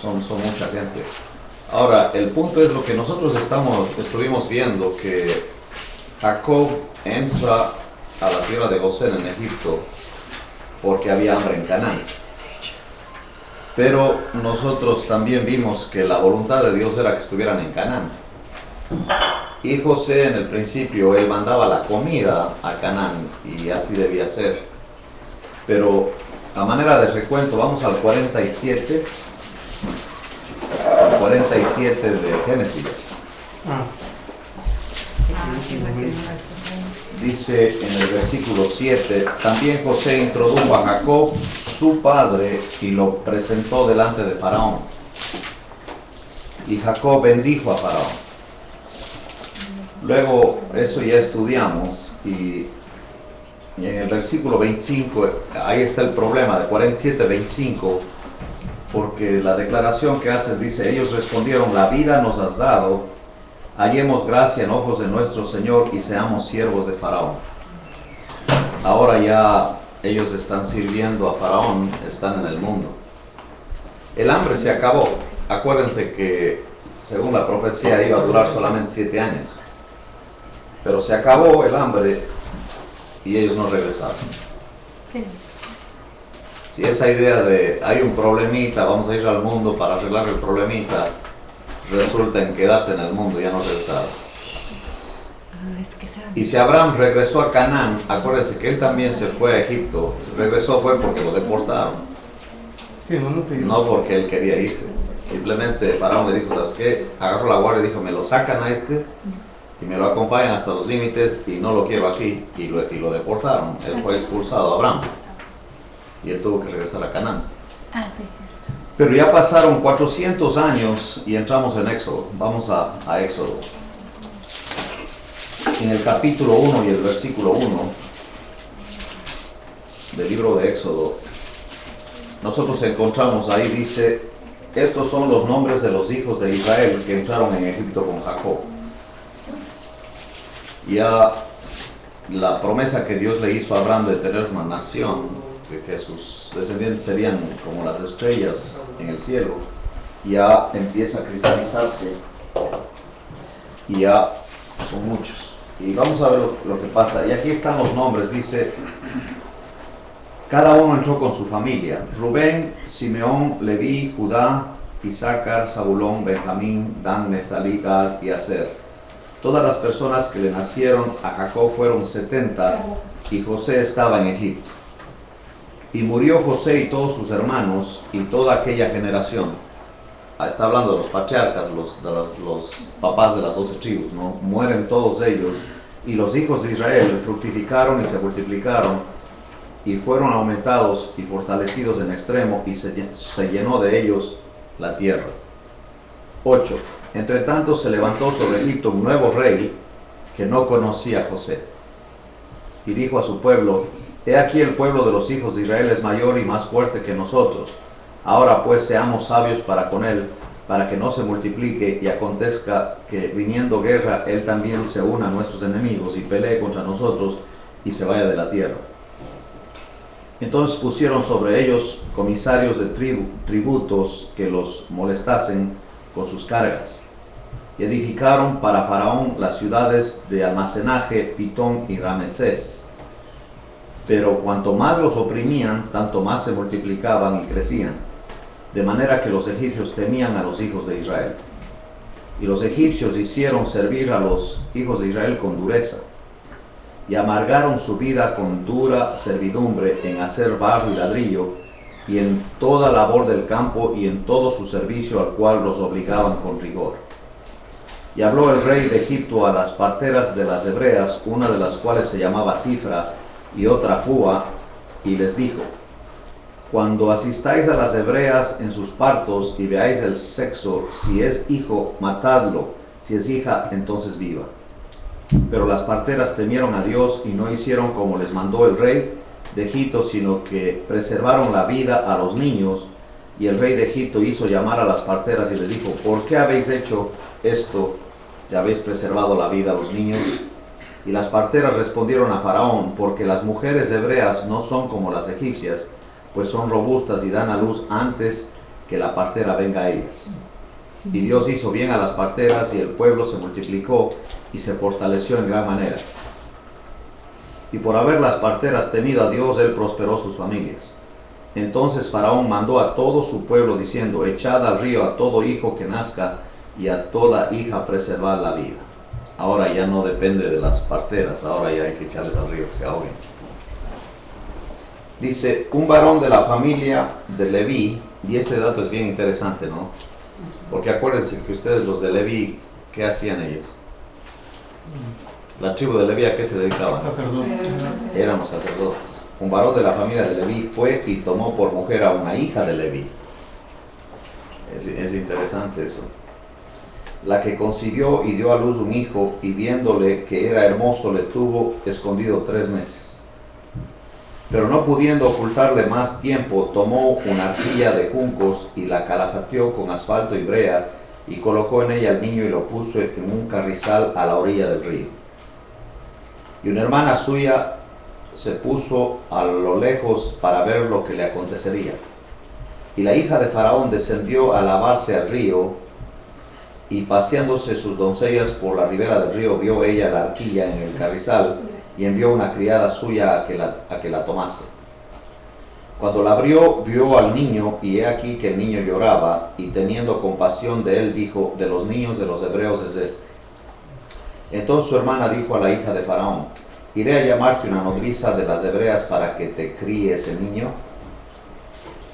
son mucha gente. Ahora, el punto es lo que nosotros estuvimos viendo, que Jacob entra a la tierra de Gosén en Egipto porque había hambre en Canaán. Pero nosotros también vimos que la voluntad de Dios era que estuvieran en Canaán. Y José en el principio, él mandaba la comida a Canaán y así debía ser. Pero a manera de recuento, vamos al 47. Al 47 de Génesis. Dice en el versículo 7, también José introdujo a Jacob, su padre, y lo presentó delante de Faraón. Y Jacob bendijo a Faraón. Luego, eso ya estudiamos, y en el versículo 25, ahí está el problema, de 47-25, porque la declaración que hacen dice, ellos respondieron, la vida nos has dado, hallemos gracia en ojos de nuestro Señor y seamos siervos de Faraón. Ahora ya ellos están sirviendo a Faraón, están en el mundo. El hambre se acabó. Acuérdense que según la profecía iba a durar solamente 7 años. Pero se acabó el hambre y ellos no regresaron. Sí. Si esa idea de hay un problemita, vamos a ir al mundo para arreglar el problemita, resulta en quedarse en el mundo, ya no regresaron. Y si Abraham regresó a Canaán, acuérdense que él también se fue a Egipto. Regresó fue porque lo deportaron. No porque él quería irse. Simplemente Faraón le dijo, ¿sabes qué? Agarró la guardia y dijo, me lo sacan a este y me lo acompañan hasta los límites y no lo quiero aquí. Y lo deportaron. Él fue expulsado, Abraham. Y él tuvo que regresar a Canaán. Ah, sí, cierto. Pero ya pasaron 400 años y entramos en Éxodo. Vamos a Éxodo. En el capítulo 1 y el versículo 1 del libro de Éxodo, nosotros encontramos ahí, dice, estos son los nombres de los hijos de Israel que entraron en Egipto con Jacob. Ya la promesa que Dios le hizo a Abraham de tener una nación, que sus descendientes serían como las estrellas en el cielo, ya empieza a cristalizarse y ya son muchos. Y vamos a ver lo que pasa. Y aquí están los nombres, dice, cada uno entró con su familia: Rubén, Simeón, Leví, Judá, Isaacar, Zabulón, Benjamín, Dan, Neftalí, Gad y Aser. Todas las personas que le nacieron a Jacob fueron 70, y José estaba en Egipto. Y murió José y todos sus hermanos y toda aquella generación. Está hablando de los patriarcas, los papás de las 12 tribus, ¿no? Mueren todos ellos, y los hijos de Israel fructificaron y se multiplicaron, y fueron aumentados y fortalecidos en extremo, y se llenó de ellos la tierra. 8. Entre tanto se levantó sobre Egipto un nuevo rey que no conocía a José, y dijo a su pueblo, he aquí el pueblo de los hijos de Israel es mayor y más fuerte que nosotros. Ahora pues seamos sabios para con él, para que no se multiplique y acontezca que viniendo guerra, él también se una a nuestros enemigos y pelee contra nosotros y se vaya de la tierra. Entonces pusieron sobre ellos comisarios de tributos que los molestasen con sus cargas. Y edificaron para Faraón las ciudades de almacenaje, Pitón y Ramesés. Pero cuanto más los oprimían, tanto más se multiplicaban y crecían, de manera que los egipcios temían a los hijos de Israel. Y los egipcios hicieron servir a los hijos de Israel con dureza, y amargaron su vida con dura servidumbre en hacer barro y ladrillo, y en toda labor del campo y en todo su servicio, al cual los obligaban con rigor. Y habló el rey de Egipto a las parteras de las hebreas, una de las cuales se llamaba Cifra y otra Fua, y les dijo, cuando asistáis a las hebreas en sus partos y veáis el sexo, si es hijo, matadlo, si es hija, entonces viva. Pero las parteras temieron a Dios y no hicieron como les mandó el rey de Egipto, sino que preservaron la vida a los niños. Y el rey de Egipto hizo llamar a las parteras y les dijo, ¿por qué habéis hecho esto? ¿Ya habéis preservado la vida a los niños? Y las parteras respondieron a Faraón, porque las mujeres hebreas no son como las egipcias, pues son robustas y dan a luz antes que la partera venga a ellas. Y Dios hizo bien a las parteras y el pueblo se multiplicó y se fortaleció en gran manera. Y por haber las parteras temido a Dios, él prosperó sus familias. Entonces Faraón mandó a todo su pueblo diciendo: echad al río a todo hijo que nazca y a toda hija preservad la vida. Ahora ya no depende de las parteras, ahora ya hay que echarles al río que se ahoguen. Dice, un varón de la familia de Leví, y ese dato es bien interesante, ¿no? Porque acuérdense que ustedes, los de Leví, ¿qué hacían ellos? La tribu de Leví, ¿a qué se dedicaban? Sacerdotes. Éramos sacerdotes. Un varón de la familia de Leví fue y tomó por mujer a una hija de Leví. Es interesante eso. La que concibió y dio a luz un hijo, y viéndole que era hermoso, le tuvo escondido 3 meses. Pero no pudiendo ocultarle más tiempo, tomó una arquilla de juncos y la calafateó con asfalto y brea, y colocó en ella al niño y lo puso en un carrizal a la orilla del río. Y una hermana suya se puso a lo lejos para ver lo que le acontecería. Y la hija de Faraón descendió a lavarse al río, y paseándose sus doncellas por la ribera del río, vio ella la arquilla en el carrizal, y envió una criada suya a que la tomase. Cuando la abrió, vio al niño, y he aquí que el niño lloraba, y teniendo compasión de él, dijo: de los niños de los hebreos es este. Entonces su hermana dijo a la hija de Faraón: iré a llamarte una nodriza de las hebreas para que te críe ese niño.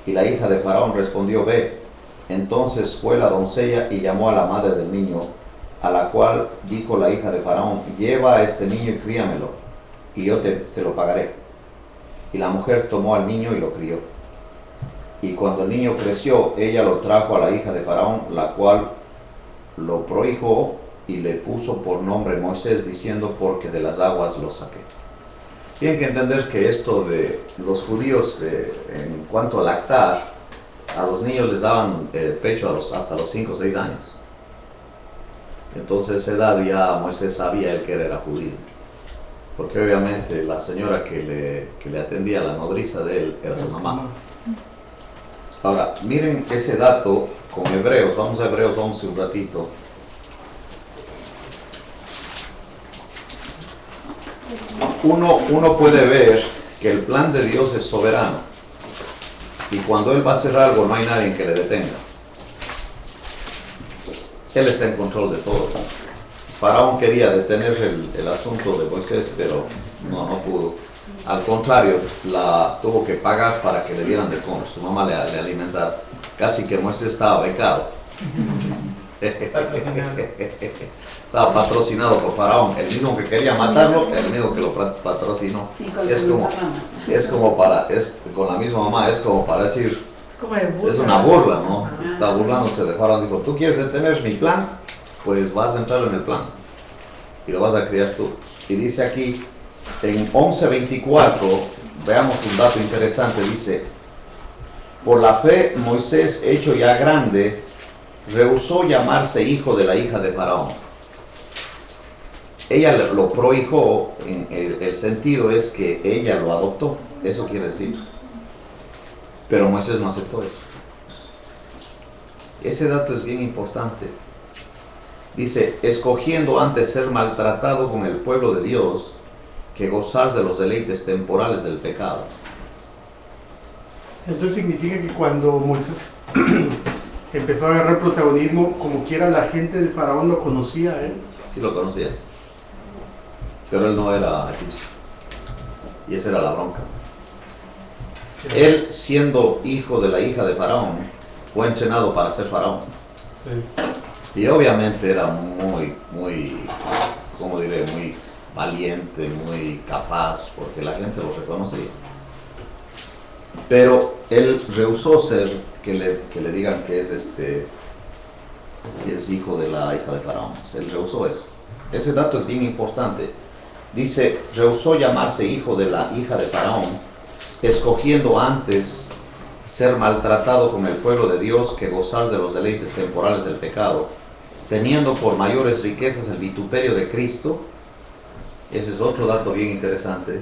Y la hija de Faraón respondió: ve. Entonces fue la doncella y llamó a la madre del niño, a la cual dijo la hija de Faraón: lleva a este niño y críamelo, y yo te lo pagaré. Y la mujer tomó al niño y lo crió. Y cuando el niño creció, ella lo trajo a la hija de Faraón, la cual lo prohijó y le puso por nombre Moisés, diciendo: porque de las aguas lo saqué. Tienen que entender que esto de los judíos, en cuanto a lactar, a los niños les daban el pecho hasta los 5 o 6 años. Entonces a esa edad ya Moisés sabía él que él era judío. Porque obviamente la señora que le atendía, la nodriza de él, era su mamá. Ahora, miren ese dato con Hebreos. Vamos a Hebreos 11 un ratito. Uno puede ver que el plan de Dios es soberano. Y cuando Él va a hacer algo, no hay nadie que le detenga. Él está en control de todo. Faraón quería detener el asunto de Moisés, pero no pudo. Al contrario, la tuvo que pagar para que le dieran de comer. Su mamá le alimentara. Casi que Moisés estaba becado. Estaba patrocinado por Faraón. El mismo que quería matarlo, el mismo que lo patrocinó. Es como con la misma mamá, es como para decir, es una burla, ¿no? Está burlándose de Faraón. Dijo: tú quieres detener mi plan, pues vas a entrar en el plan y lo vas a criar tú. Y dice aquí en 11:24, veamos un dato interesante. Dice: por la fe Moisés, hecho ya grande, rehusó llamarse hijo de la hija de Faraón. Ella lo prohijó, el sentido es que ella lo adoptó, eso quiere decir. Pero Moisés no aceptó eso. Ese dato es bien importante. Dice: escogiendo antes ser maltratado con el pueblo de Dios que gozar de los deleites temporales del pecado. Entonces significa que cuando Moisés empezó a agarrar protagonismo, como quiera la gente del Faraón lo conocía a él. Sí lo conocía, pero él no era egipcio. Y esa era la bronca. Él, siendo hijo de la hija de Faraón, fue entrenado para ser Faraón. Sí. Y obviamente era muy, ¿cómo diré? Muy valiente, muy capaz, porque la gente lo reconocía. Pero él rehusó ser, que le digan que es hijo de la hija de Faraón. Él rehusó eso. Ese dato es bien importante. Dice: rehusó llamarse hijo de la hija de Faraón, escogiendo antes ser maltratado con el pueblo de Dios que gozar de los deleites temporales del pecado, teniendo por mayores riquezas el vituperio de Cristo. Ese es otro dato bien interesante.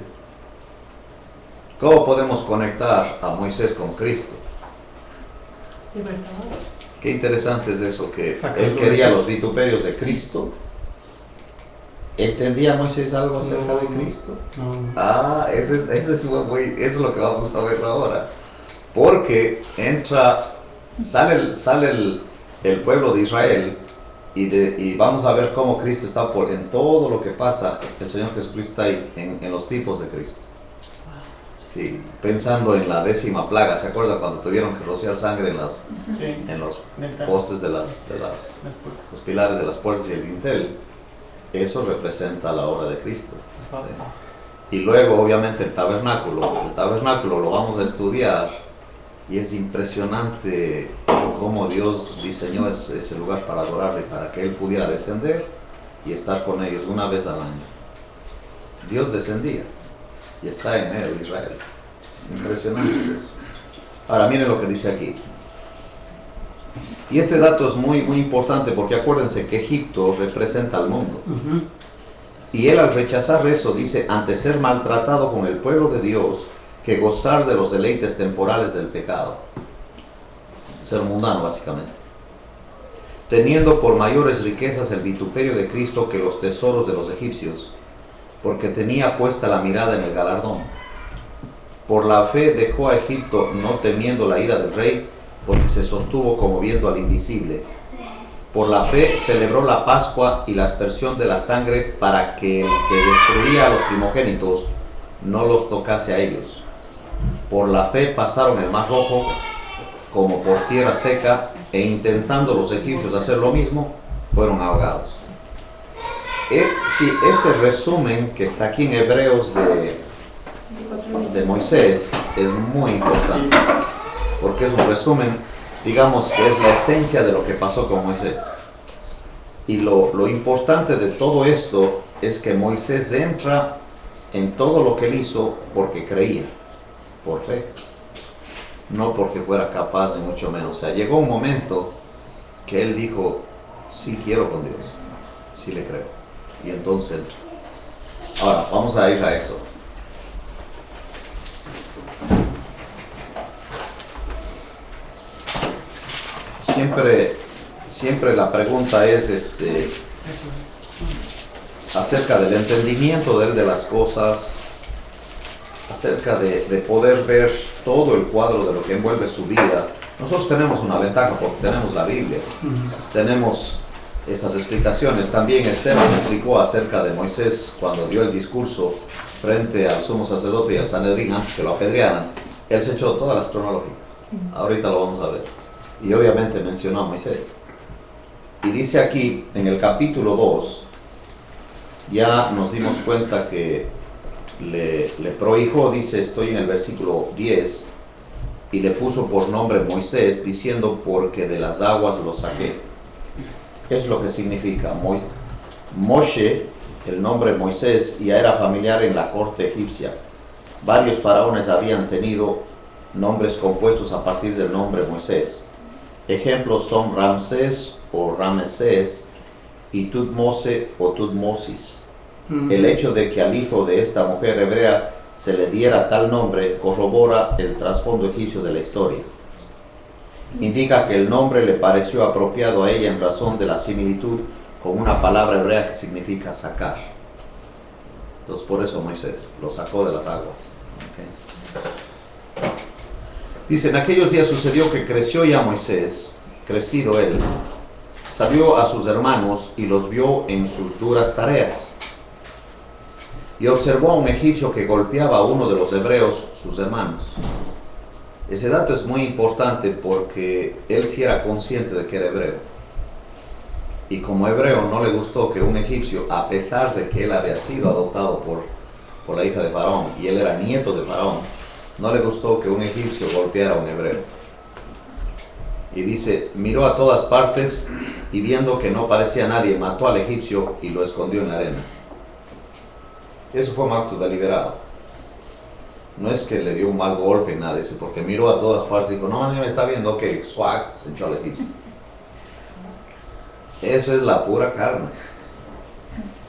¿Cómo podemos conectar a Moisés con Cristo? Qué interesante es eso, que Sacarlo él quería de- los vituperios de Cristo. ¿Entendía Moisés algo acerca No, de no. Cristo? No. Ah, ese es eso es lo que vamos a ver ahora. Porque sale el pueblo de Israel y vamos a ver cómo Cristo está en todo lo que pasa. El Señor Jesucristo está ahí, en los tipos de Cristo. Sí, pensando en la 10ª plaga, ¿se acuerda cuando tuvieron que rociar sangre Sí. en los Del carro. postes de Las puertas. los pilares de las puertas y el dintel? Eso representa la obra de Cristo. Sí. Y luego, obviamente, el tabernáculo. El tabernáculo lo vamos a estudiar y es impresionante cómo Dios diseñó ese lugar para adorarle, para que Él pudiera descender y estar con ellos una vez al año. Dios descendía y está en medio de Israel. Impresionante eso. Ahora, miren lo que dice aquí. Y este dato es muy, muy importante porque acuérdense que Egipto representa al mundo. Ujú. Y él al rechazar eso dice, antes ser maltratado con el pueblo de Dios, que gozar de los deleites temporales del pecado. Ser mundano básicamente. Teniendo por mayores riquezas el vituperio de Cristo que los tesoros de los egipcios, porque tenía puesta la mirada en el galardón. Por la fe dejó a Egipto no temiendo la ira del rey, porque se sostuvo como viendo al invisible. Por la fe celebró la Pascua y la aspersión de la sangre para que el que destruía a los primogénitos no los tocase a ellos. Por la fe pasaron el mar rojo como por tierra seca e intentando los egipcios hacer lo mismo, fueron ahogados. Sí, este resumen que está aquí en Hebreos de Moisés es muy importante, porque es un resumen, digamos que es la esencia de lo que pasó con Moisés. Y lo importante de todo esto es que Moisés entra en todo lo que él hizo porque creía, por fe, no porque fuera capaz, ni mucho menos. O sea, llegó un momento que él dijo, sí quiero con Dios, sí le creo. Y entonces, ahora vamos a ir a eso. Siempre la pregunta es acerca del entendimiento de las cosas, acerca de poder ver todo el cuadro de lo que envuelve su vida. Nosotros tenemos una ventaja porque tenemos la Biblia, tenemos estas explicaciones. También Esteban explicó acerca de Moisés cuando dio el discurso frente al sumo sacerdote y al Sanedrín antes que lo apedrearan. Él se echó todas las cronológicas. Ahorita lo vamos a ver. Y obviamente mencionó a Moisés. Y dice aquí, en el capítulo 2, ya nos dimos cuenta que le prohijó, dice, estoy en el versículo 10, y le puso por nombre Moisés, diciendo, porque de las aguas lo saqué. Es lo que significa Moshe, el nombre Moisés, ya era familiar en la corte egipcia. Varios faraones habían tenido nombres compuestos a partir del nombre Moisés. Ejemplos son Ramsés o Ramesés y Tutmose o Tutmosis. El hecho de que al hijo de esta mujer hebrea se le diera tal nombre corrobora el trasfondo egipcio de la historia. Indica que el nombre le pareció apropiado a ella en razón de la similitud con una palabra hebrea que significa sacar. Entonces por eso Moisés lo sacó de las aguas. Okay. Dice, en aquellos días sucedió que creció ya Moisés, crecido él, salió a sus hermanos y los vio en sus duras tareas. Y observó a un egipcio que golpeaba a uno de los hebreos, sus hermanos. Ese dato es muy importante porque él sí era consciente de que era hebreo. Y como hebreo no le gustó que un egipcio, a pesar de que él había sido adoptado por la hija de Faraón y él era nieto de Faraón, no le gustó que un egipcio golpeara a un hebreo. Y dice, miró a todas partes y viendo que no parecía nadie, mató al egipcio y lo escondió en la arena. Eso fue un acto deliberado. No es que le dio un mal golpe, nada, dice, porque miró a todas partes y dijo, no, nadie me está viendo, ok, swag, se echó al egipcio. Eso es la pura carne.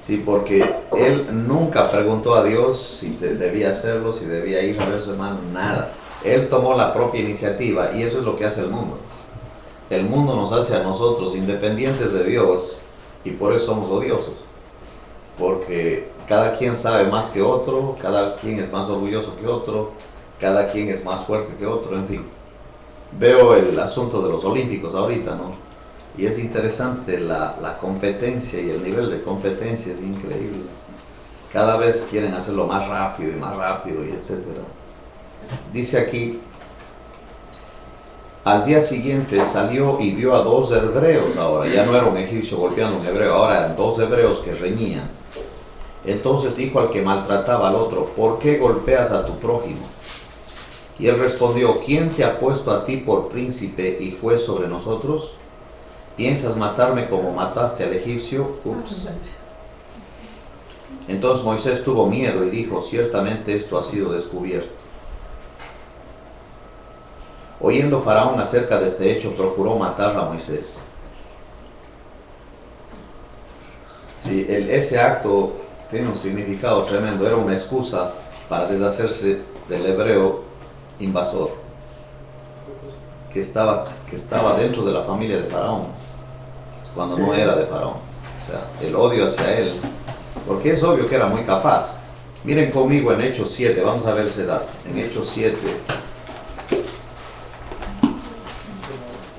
Sí, porque él nunca preguntó a Dios si debía hacerlo, si debía ir a ver a su hermano, nada. Él tomó la propia iniciativa y eso es lo que hace el mundo. el mundo nos hace a nosotros independientes de Dios y por eso somos odiosos. Porque cada quien sabe más que otro, cada quien es más orgulloso que otro, cada quien es más fuerte que otro, en fin. Veo el asunto de los olímpicos ahorita, ¿no? Y es interesante la competencia y el nivel de competencia es increíble. Cada vez quieren hacerlo más rápido y etcétera. Dice aquí, al día siguiente salió y vio a dos hebreos ahora, ya no era un egipcio golpeando a un hebreo, ahora eran dos hebreos que reñían. Entonces dijo al que maltrataba al otro, ¿por qué golpeas a tu prójimo? Y él respondió, ¿quién te ha puesto a ti por príncipe y juez sobre nosotros? ¿Piensas matarme como mataste al egipcio? Ups. Entonces Moisés tuvo miedo y dijo, ciertamente esto ha sido descubierto. Oyendo Faraón acerca de este hecho, procuró matar a Moisés. Sí, ese acto tiene un significado tremendo, era una excusa para deshacerse del hebreo invasor que estaba dentro de la familia de Faraón, cuando no era de Faraón. O sea, el odio hacia él, porque es obvio que era muy capaz. Miren conmigo en Hechos 7, vamos a ver ese dato. En Hechos 7,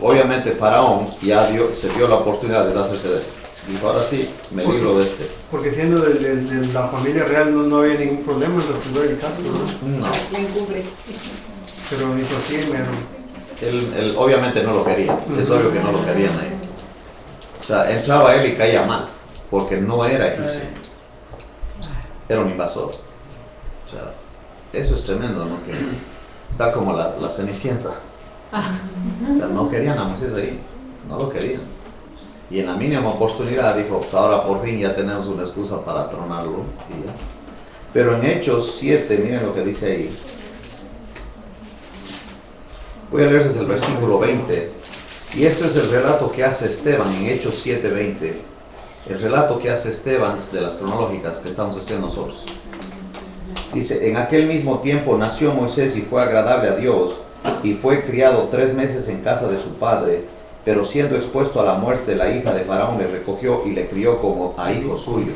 obviamente Faraón ya se dio la oportunidad de deshacerse de él. Dijo, ahora sí, me libro de este. Porque siendo de la familia real no había ningún problema en resolver el caso, ¿no? No. Pero dijo, sí, Él obviamente no lo quería, es obvio que no lo querían ahí. O sea, entraba él y caía mal, porque no era egipcio, era un invasor. O sea, eso es tremendo, ¿no? Que está como la Cenicienta. O sea, no querían a Moisés ahí, no lo querían. Y en la mínima oportunidad dijo, pues ahora por fin ya tenemos una excusa para tronarlo. Y ya. Pero en Hechos 7, miren lo que dice ahí. Voy a leer desde el versículo 20. Y esto es el relato que hace Esteban en Hechos 7:20. El relato que hace Esteban de las cronológicas que estamos estudiando nosotros. Dice, en aquel mismo tiempo nació Moisés y fue agradable a Dios, y fue criado 3 meses en casa de su padre, pero siendo expuesto a la muerte, la hija de Faraón le recogió y le crió como a hijo suyo.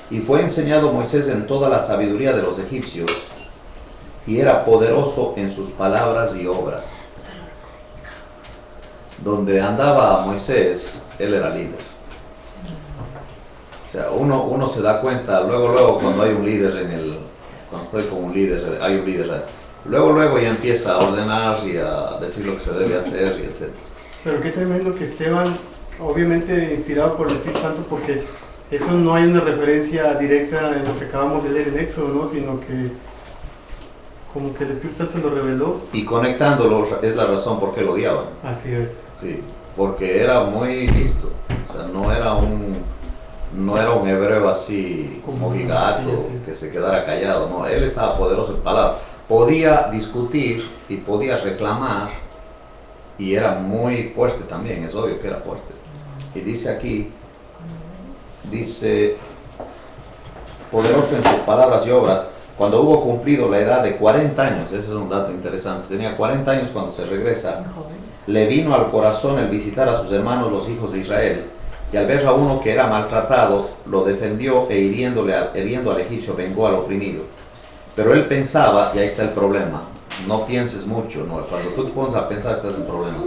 Y fue enseñado Moisés en toda la sabiduría de los egipcios, y era poderoso en sus palabras y obras. Donde andaba Moisés, él era líder. O sea, uno se da cuenta, luego cuando hay un líder cuando estoy con un líder, hay un líder, luego ya empieza a ordenar y a decir lo que se debe hacer y etc. Pero qué tremendo que Esteban, obviamente inspirado por el Espíritu Santo, porque eso no hay una referencia directa en lo que acabamos de leer en Éxodo, ¿no? Sino que como que el Espíritu Santo se lo reveló. Y conectándolo es la razón por qué lo odiaban. Así es. Sí, porque era muy listo. O sea, no era un hebreo así como gigato, sí. que se quedara callado. No, él estaba poderoso en palabras. Podía discutir y podía reclamar, y era muy fuerte también, es obvio que era fuerte. Y dice aquí, poderoso en sus palabras y obras, cuando hubo cumplido la edad de 40 años, ese es un dato interesante, tenía 40 años cuando se regresa, le vino al corazón el visitar a sus hermanos los hijos de Israel, y al ver a uno que era maltratado, lo defendió e hiriendo al egipcio, vengó al oprimido. Pero él pensaba, y ahí está el problema, no pienses mucho, ¿no? Cuando tú te pones a pensar estás en problemas.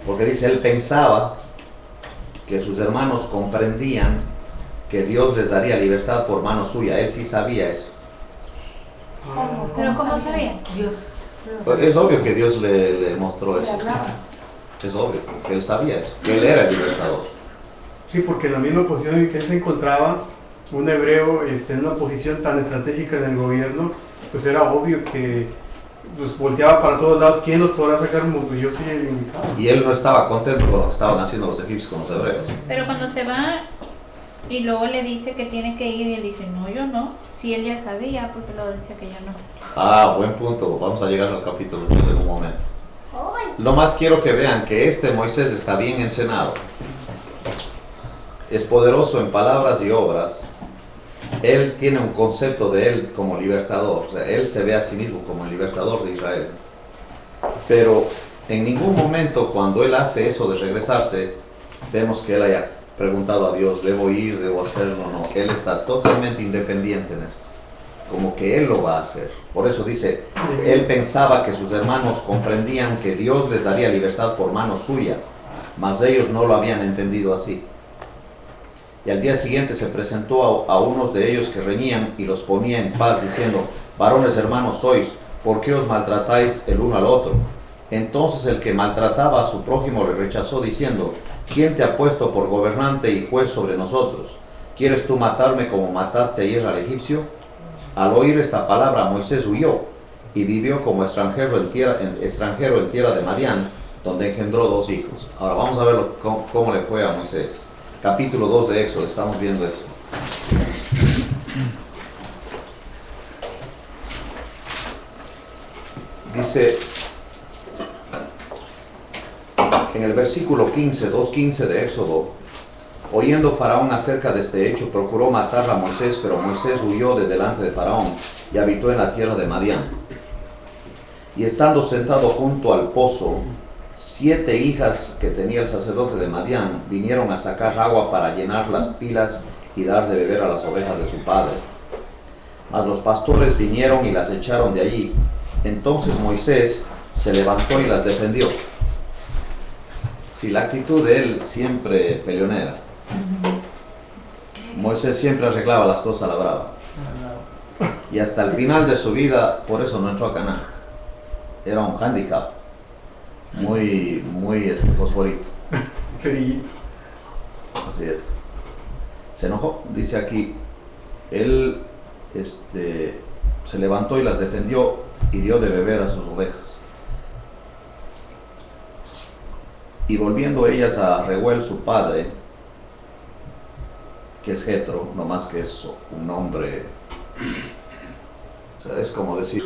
Porque dice, él pensaba que sus hermanos comprendían que Dios les daría libertad por mano suya, él sí sabía eso. ¿Pero cómo sabía? Dios. Es obvio que Dios le mostró eso. Es obvio, que él sabía eso, que él era el libertador. Sí, porque en la misma posición en que él se encontraba, un hebreo en una posición tan estratégica en el gobierno, pues era obvio que pues, volteaba para todos lados. ¿Quién los podrá sacar? Pues yo soy el indicado. Y él no estaba contento con lo que estaban haciendo los egipcios con los hebreos. Pero cuando se va y luego le dice que tiene que ir y él dice, no, yo no. Si él ya sabía, porque luego decía que ya no. Ah, buen punto. Vamos a llegar al capítulo 3 en un momento. Lo más quiero que vean que Moisés está bien entrenado. Es poderoso en palabras y obras. Él tiene un concepto de él como libertador. O sea, él se ve a sí mismo como el libertador de Israel. Pero en ningún momento cuando él hace eso de regresarse, vemos que él haya preguntado a Dios, ¿debo ir, debo hacerlo? No, él está totalmente independiente en esto, como que él lo va a hacer. Por eso dice, él pensaba que sus hermanos comprendían que Dios les daría libertad por mano suya, mas ellos no lo habían entendido así. Y al día siguiente se presentó a unos de ellos que reñían y los ponía en paz, diciendo, varones hermanos sois, ¿por qué os maltratáis el uno al otro? Entonces el que maltrataba a su prójimo le rechazó, diciendo, ¿quién te ha puesto por gobernante y juez sobre nosotros? ¿Quieres tú matarme como mataste ayer al egipcio? Al oír esta palabra, Moisés huyó y vivió como extranjero en tierra de Madián, donde engendró 2 hijos. Ahora vamos a ver cómo le fue a Moisés. Capítulo 2 de Éxodo, estamos viendo eso. Dice en el versículo 15, 2:15 de Éxodo, oyendo Faraón acerca de este hecho, procuró matar a Moisés, pero Moisés huyó de delante de Faraón y habitó en la tierra de Madián. Y estando sentado junto al pozo, 7 hijas que tenía el sacerdote de Madián vinieron a sacar agua para llenar las pilas y dar de beber a las ovejas de su padre. Mas los pastores vinieron y las echaron de allí. Entonces Moisés se levantó y las defendió. Si la actitud de él siempre peleonera. Moisés siempre arreglaba las cosas a la brava. Y hasta el final de su vida, por eso no entró a Canaán. Era un handicap. Muy fosforito. Cerillito. Así es. Se enojó, dice aquí. Él se levantó y las defendió y dio de beber a sus ovejas. Y volviendo ellas a Reuel su padre, que es Jetro, no más que es un nombre, o sea, es como decir,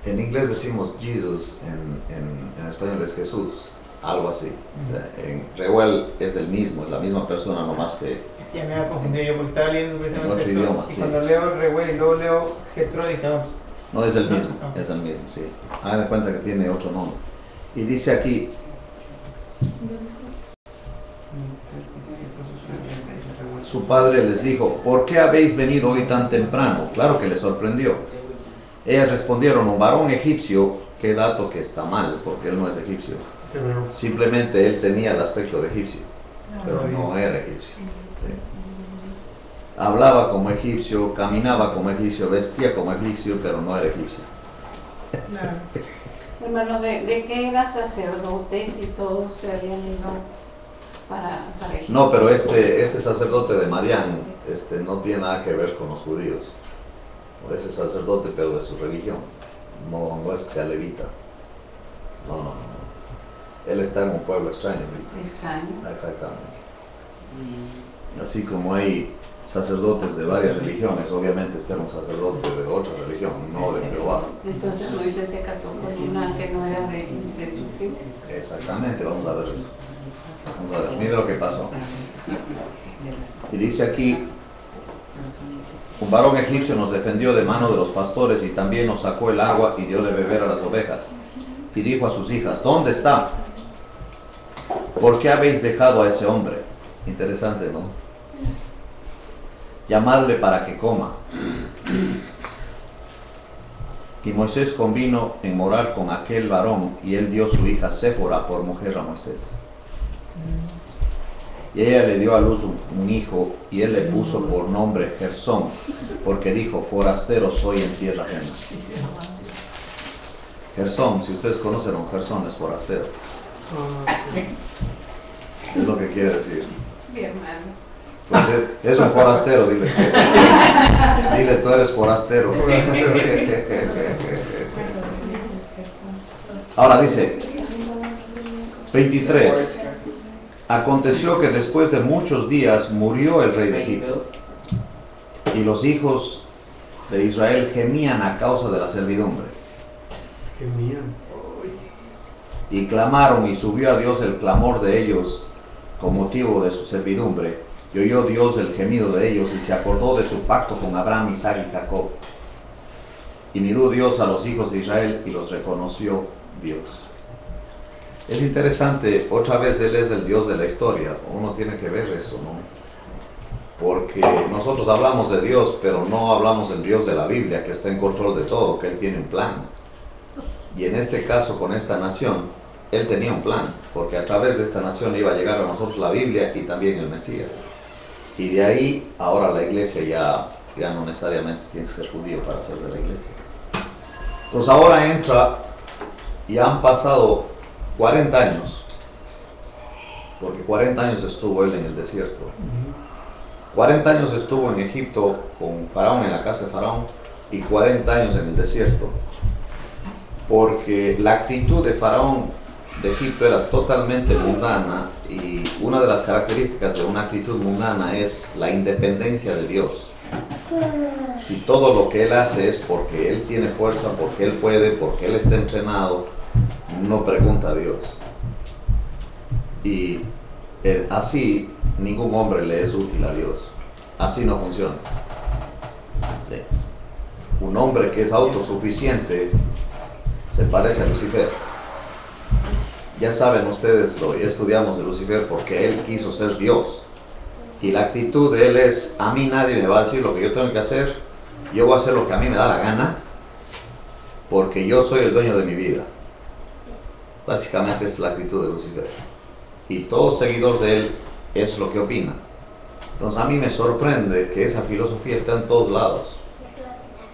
en inglés decimos Jesus, en español es Jesús, algo así. O sea, en Reuel es el mismo, es la misma persona, no más que Es que ya me había confundido yo porque estaba leyendo precisamente otro esto, idioma, y sí. cuando leo Reuel y luego leo Jetro dije, no, pues, no es el mismo, Ok. es el mismo, sí. Hagan de cuenta que tiene otro nombre. Y dice aquí, su padre les dijo, ¿por qué habéis venido hoy tan temprano? Claro que les sorprendió. Ellas respondieron, un varón egipcio, qué dato que está mal, porque él no es egipcio. Es hebreo. Simplemente él tenía el aspecto de egipcio, pero no era egipcio. ¿Sí? Hablaba como egipcio, caminaba como egipcio, vestía como egipcio, pero no era egipcio. Hermano, ¿de qué era sacerdotes y todos se habían ido para Egipto? No, pero este sacerdote de Madián no tiene nada que ver con los judíos. Ese sacerdote, pero de su religión. No es que sea levita. No. Él está en un pueblo extraño. Extraño. Exactamente. Así como hay sacerdotes de varias religiones, obviamente este era un sacerdote de otra religión, no de Jehová. Entonces Moisés se casó con una que no era de su tribu. Exactamente, vamos a ver eso. Vamos a ver, mire lo que pasó. Y dice aquí, un varón egipcio nos defendió de mano de los pastores y también nos sacó el agua y dio de beber a las ovejas. Y dijo a sus hijas, ¿dónde está? ¿Por qué habéis dejado a ese hombre? Interesante, ¿no? Llamadle para que coma. Y Moisés convino en morar con aquel varón, y él dio su hija Séfora por mujer a Moisés. Y ella le dio a luz un hijo, y él le puso por nombre Gersón, porque dijo, forastero soy en tierra ajena. Gersón, si ustedes conocen un Gersón, es forastero. Es lo que quiere decir. Mi hermano. Pues es un forastero, dile. Dile, tú eres forastero. Ahora dice, 23. Aconteció que después de muchos días murió el rey de Egipto, y los hijos de Israel gemían a causa de la servidumbre. Gemían. Y clamaron, y subió a Dios el clamor de ellos con motivo de su servidumbre. Y oyó Dios el gemido de ellos, y se acordó de su pacto con Abraham, Isaac y Jacob. Y miró Dios a los hijos de Israel, y los reconoció Dios. Es interesante, otra vez Él es el Dios de la historia, uno tiene que ver eso, ¿no? Porque nosotros hablamos de Dios, pero no hablamos del Dios de la Biblia, que está en control de todo, que Él tiene un plan. Y en este caso, con esta nación, Él tenía un plan, porque a través de esta nación iba a llegar a nosotros la Biblia y también el Mesías. Y de ahí, ahora la iglesia ya no necesariamente tiene que ser judío para ser de la iglesia. Entonces ahora entra, y han pasado 40 años, porque 40 años estuvo Él en el desierto. 40 años estuvo en Egipto con Faraón, en la casa de Faraón, y 40 años en el desierto. Porque la actitud de Faraón de Egipto era totalmente mundana, y una de las características de una actitud mundana es la independencia de Dios. Si todo lo que él hace es porque él tiene fuerza, porque él puede, porque él está entrenado, no pregunta a Dios. Y así ningún hombre le es útil a Dios. Así no funciona. Sí. Un hombre que es autosuficiente se parece a Lucifer. Ya saben ustedes, estudiamos de Lucifer porque él quiso ser Dios. Y la actitud de él es: a mí nadie me va a decir lo que yo tengo que hacer, yo voy a hacer lo que a mí me da la gana, porque yo soy el dueño de mi vida. Básicamente es la actitud de Lucifer. Y todo seguidor de él es lo que opina. Entonces a mí me sorprende que esa filosofía está en todos lados.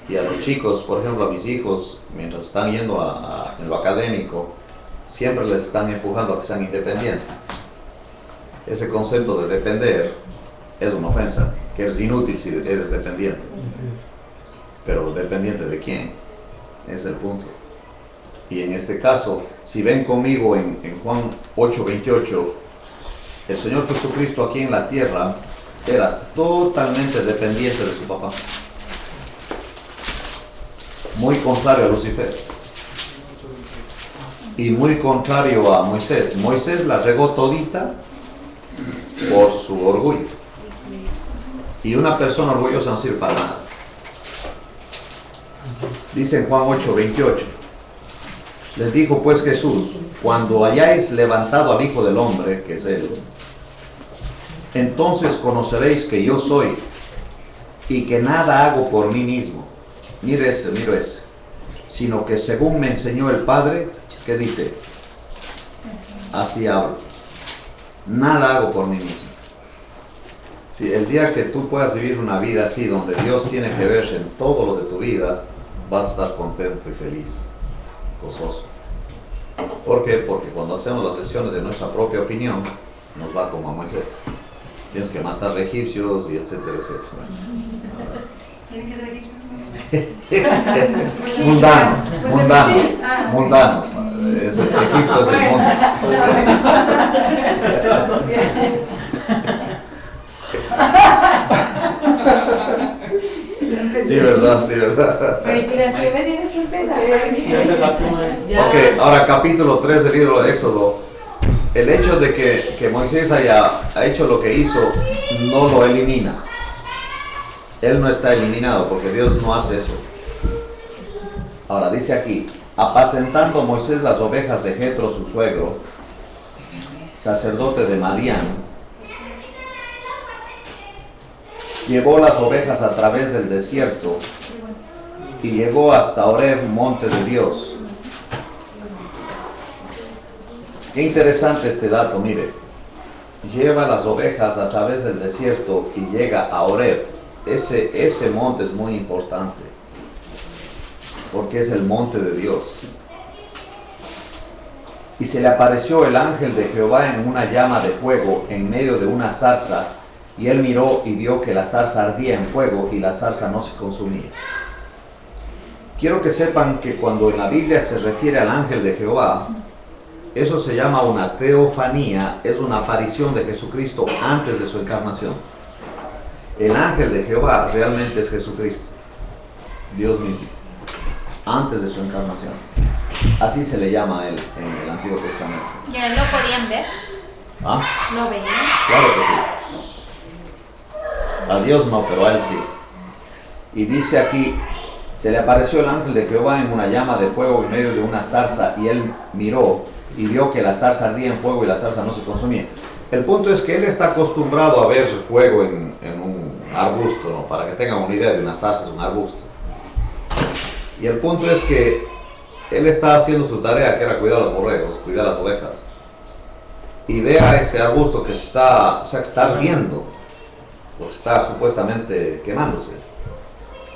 Y a los chicos, por ejemplo a mis hijos, mientras están yendo en lo académico, siempre les están empujando a que sean independientes. Ese concepto de depender es una ofensa, que eres inútil si eres dependiente. Pero dependiente de quién, es el punto. Y en este caso, si ven conmigo en Juan 8:28, el Señor Jesucristo aquí en la tierra era totalmente dependiente de su papá. Muy contrario a Lucifer. Y muy contrario a Moisés. Moisés la regó todita por su orgullo. Y una persona orgullosa no sirve para nada. Dice en Juan 8:28. Les dijo pues Jesús: cuando hayáis levantado al Hijo del Hombre, que es Él, entonces conoceréis que yo soy, y que nada hago por mí mismo. Mire ese, sino que según me enseñó el Padre, ¿qué dice? Así hablo. Nada hago por mí mismo. Si el día que tú puedas vivir una vida así, donde Dios tiene que ver en todo lo de tu vida, vas a estar contento y feliz, gozoso. ¿Por qué? Porque cuando hacemos las decisiones de nuestra propia opinión, nos va como a Moisés. Tienes que matar egipcios y etcétera, etcétera. ¿Tienen que ser egipcios? Mundanos. Egipto es el mundo. Sí, verdad. Mira, si me tienes que empezar. Ok, ahora capítulo 3 del libro de Éxodo. El hecho de que Moisés haya hecho lo que hizo no lo elimina. Él no está eliminado porque Dios no hace eso. Ahora dice aquí: apacentando Moisés las ovejas de Jetro su suegro, sacerdote de Madián, llevó las ovejas a través del desierto y llegó hasta Horeb, monte de Dios. Qué interesante este dato, mire. Lleva las ovejas a través del desierto y llega a Horeb. Ese monte es muy importante, porque es el monte de Dios. Y se le apareció el ángel de Jehová en una llama de fuego en medio de una zarza, y él miró y vio que la zarza ardía en fuego y la zarza no se consumía. Quiero que sepan que cuando en la Biblia se refiere al ángel de Jehová, eso se llama una teofanía, es una aparición de Jesucristo antes de su encarnación. El ángel de Jehová realmente es Jesucristo, Dios mismo, antes de su encarnación. Así se le llama a él en el Antiguo Testamento. ¿Ya lo podían ver? ¿Ah? ¿Lo veían? Claro que sí. A Dios no, pero a él sí. Y dice aquí: se le apareció el ángel de Jehová en una llama de fuego en medio de una zarza, y él miró y vio que la zarza ardía en fuego y la zarza no se consumía. El punto es que él está acostumbrado a ver fuego en un arbusto, ¿no? Para que tengan una idea de una zarza, es un arbusto. Y el punto es que él está haciendo su tarea, que era cuidar a los borregos, cuidar las ovejas. Y ve a ese arbusto que está, o sea, que está ardiendo, o está supuestamente quemándose.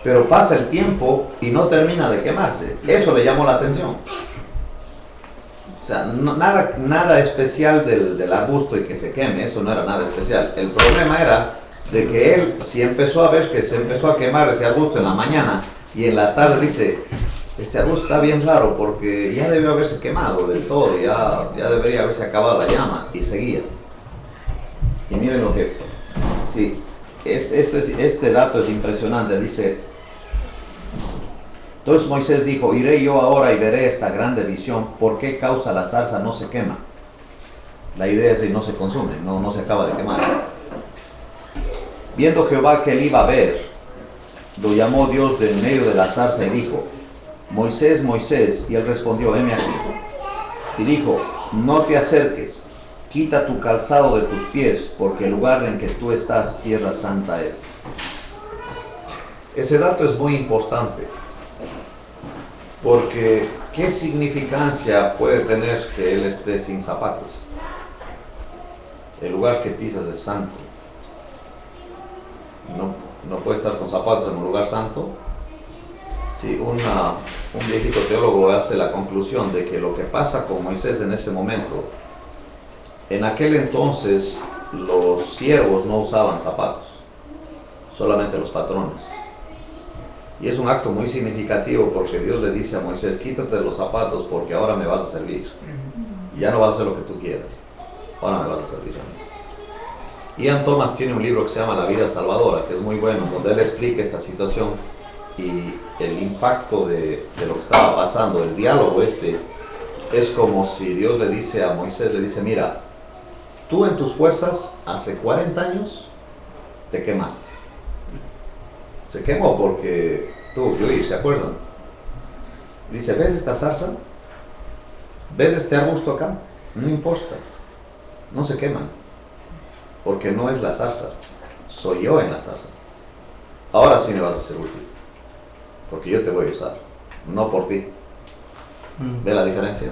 Pero pasa el tiempo y no termina de quemarse. Eso le llamó la atención. O sea, nada especial del arbusto y que se queme, eso no era nada especial. El problema era de que él, si empezó a ver que se empezó a quemar ese arbusto en la mañana y en la tarde dice, este arbusto está bien raro porque ya debió haberse quemado del todo, ya debería haberse acabado la llama, y seguía. Y miren lo que, sí, este dato es impresionante, dice, entonces Moisés dijo, iré yo ahora y veré esta grande visión, ¿por qué causa la zarza no se quema? La idea es que no se consume, no se acaba de quemar. Viendo Jehová que él iba a ver, lo llamó Dios de en medio de la zarza y dijo, Moisés, Moisés, y él respondió, heme aquí. Y dijo, no te acerques, quita tu calzado de tus pies, porque el lugar en que tú estás, tierra santa es. Ese dato es muy importante, porque ¿qué significancia puede tener que él esté sin zapatos? El lugar que pisas es santo. No puede estar con zapatos en un lugar santo. Sí, un viejito teólogo hace la conclusión de que lo que pasa con Moisés en ese momento, en aquel entonces los siervos no usaban zapatos, solamente los patrones. Y es un acto muy significativo porque Dios le dice a Moisés, quítate los zapatos porque ahora me vas a servir. Ya no vas a hacer lo que tú quieras, ahora me vas a servir a mí. Ian Thomas tiene un libro que se llama La vida salvadora, que es muy bueno, donde él explica esa situación y el impacto de lo que estaba pasando. El diálogo es como si Dios le dice a Moisés, le dice, mira, tú en tus fuerzas hace 40 años te quemaste. Se quemó porque tuvo que huir, ¿se acuerdan? Dice, ¿ves esta zarza? ¿Ves este arbusto acá? No importa, no se queman, porque no es la zarza, soy yo en la zarza. Ahora sí me vas a ser útil, porque yo te voy a usar, no por ti. ¿Ve la diferencia?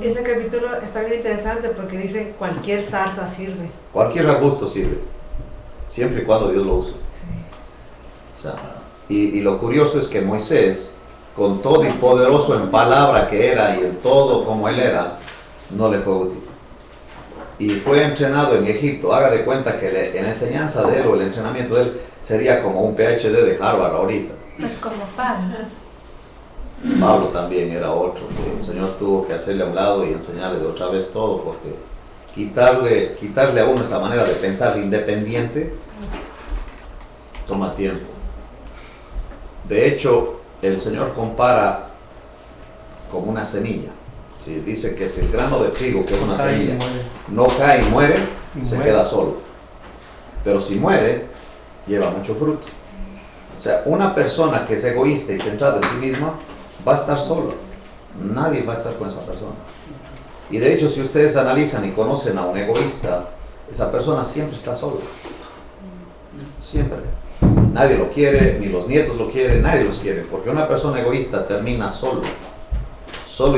Ese capítulo está bien interesante porque dice cualquier zarza sirve. Cualquier arbusto sirve, siempre y cuando Dios lo use. O sea, y lo curioso es que Moisés, con todo y poderoso en palabra que era y en todo como él era, no le fue útil. Y fue entrenado en Egipto. Haga de cuenta que en la enseñanza de él o el entrenamiento de él sería como un PhD de Harvard ahorita. Pues como Pablo. Pablo también era otro, que el Señor tuvo que hacerle a un lado y enseñarle de otra vez todo, porque quitarle a uno esa manera de pensar independiente toma tiempo. De hecho, el Señor compara como una semilla. ¿Sí? Dice que si el grano de trigo, que es una semilla, no cae y muere, se queda solo. Pero si muere, lleva mucho fruto. O sea, una persona que es egoísta y centrada en sí misma, va a estar sola. Nadie va a estar con esa persona. Y de hecho, si ustedes analizan y conocen a un egoísta, esa persona siempre está sola. Siempre. Nadie lo quiere, ni los nietos lo quieren, nadie los quiere, porque una persona egoísta termina solo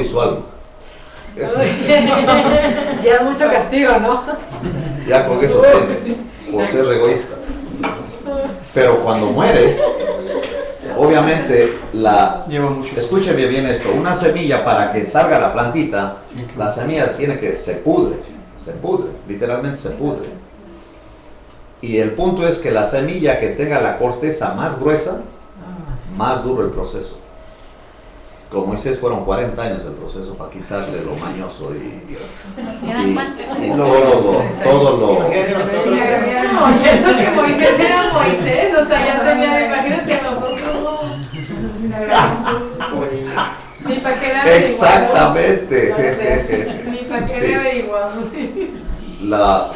y su alma. Ya es mucho castigo, ¿no? Ya con eso tiene, por ser egoísta. Pero cuando muere, obviamente, escúcheme bien esto, una semilla para que salga la plantita, la semilla se pudre, literalmente se pudre. Y el punto es que la semilla que tenga la corteza más gruesa, más duro el proceso. Con Moisés fueron 40 años el proceso para quitarle lo mañoso y luego todo lo... No, y eso que Moisés era Moisés, o sea, ya tenía, imagínate a nosotros. Ni para qué le averiguamos. Exactamente. Ni para qué le averiguamos.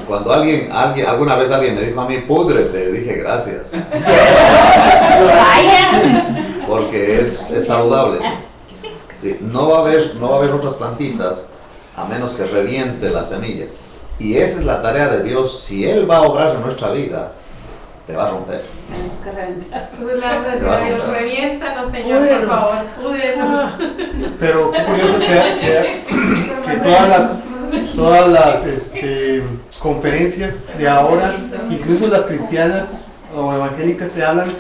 Cuando alguna vez alguien me dijo a mí, púdrete, dije gracias. Porque es saludable. Sí, no va a haber otras plantitas a menos que reviente la semilla. Y esa es la tarea de Dios. Si Él va a obrar en nuestra vida, te va a romper. Tenemos que reventar. Entonces la oración a Dios, reviéntanos, Señor, por Púdrenos. favor, púdrenos. Pero qué curioso que todas las conferencias de ahora, incluso las cristianas o evangélicas, se hablan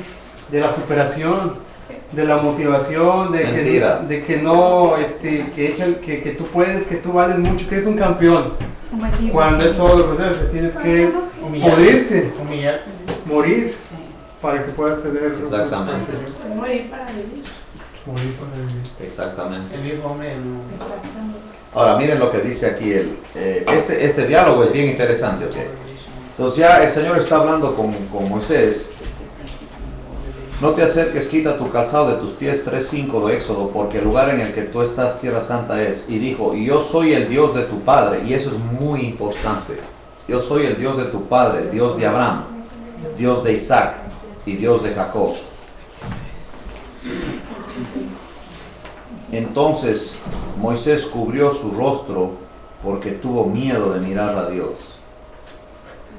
de la superación, de la motivación, Mentira. de que no, que tú puedes, que tú vales mucho, que eres un campeón. Cuando es todo lo contrario, que tienes que pudrirte, Humillarte. morir para que puedas tener. Exactamente. Morir para vivir. Morir para vivir. Exactamente. El viejo hombre no. Exactamente. Ahora, miren lo que dice aquí. Este diálogo es bien interesante. ¿Ok? Entonces ya el Señor está hablando con Moisés. No te acerques, quita tu calzado de tus pies, 3:5 de Éxodo, porque el lugar en el que tú estás, tierra santa es. Y dijo, y yo soy el Dios de tu padre, y eso es muy importante. Yo soy el Dios de tu padre, el Dios de Abraham, Dios de Isaac y Dios de Jacob. Entonces Moisés cubrió su rostro porque tuvo miedo de mirar a Dios.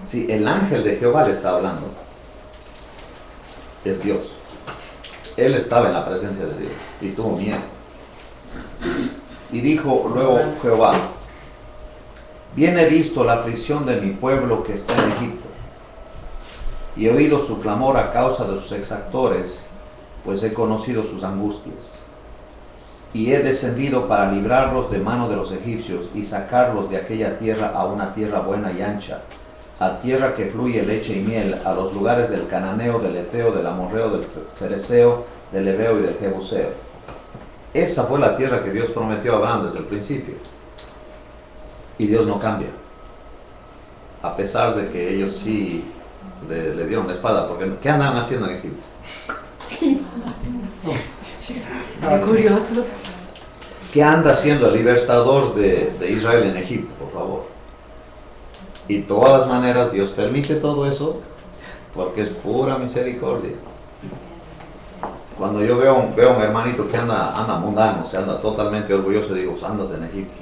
Sí, el ángel de Jehová le está hablando. Es Dios. Él estaba en la presencia de Dios y tuvo miedo. Y dijo luego Jehová, bien he visto la aflicción de mi pueblo que está en Egipto, y he oído su clamor a causa de sus exactores, pues he conocido sus angustias. Y he descendido para librarlos de mano de los egipcios y sacarlos de aquella tierra a una tierra buena y ancha, a tierra que fluye leche y miel, a los lugares del cananeo, del eteo, del amorreo, del fereceo, del heveo y del jebuseo. Esa fue la tierra que Dios prometió a Abraham desde el principio. Y Dios no cambia. A pesar de que ellos sí le dieron la espada, porque ¿qué andaban haciendo en Egipto? Qué curiosos. ¿Qué anda haciendo el libertador de Israel en Egipto, por favor? Y de todas las maneras Dios permite todo eso porque es pura misericordia. Cuando yo veo a un hermanito que anda mundano, se anda totalmente orgulloso, digo, pues andas en Egipto.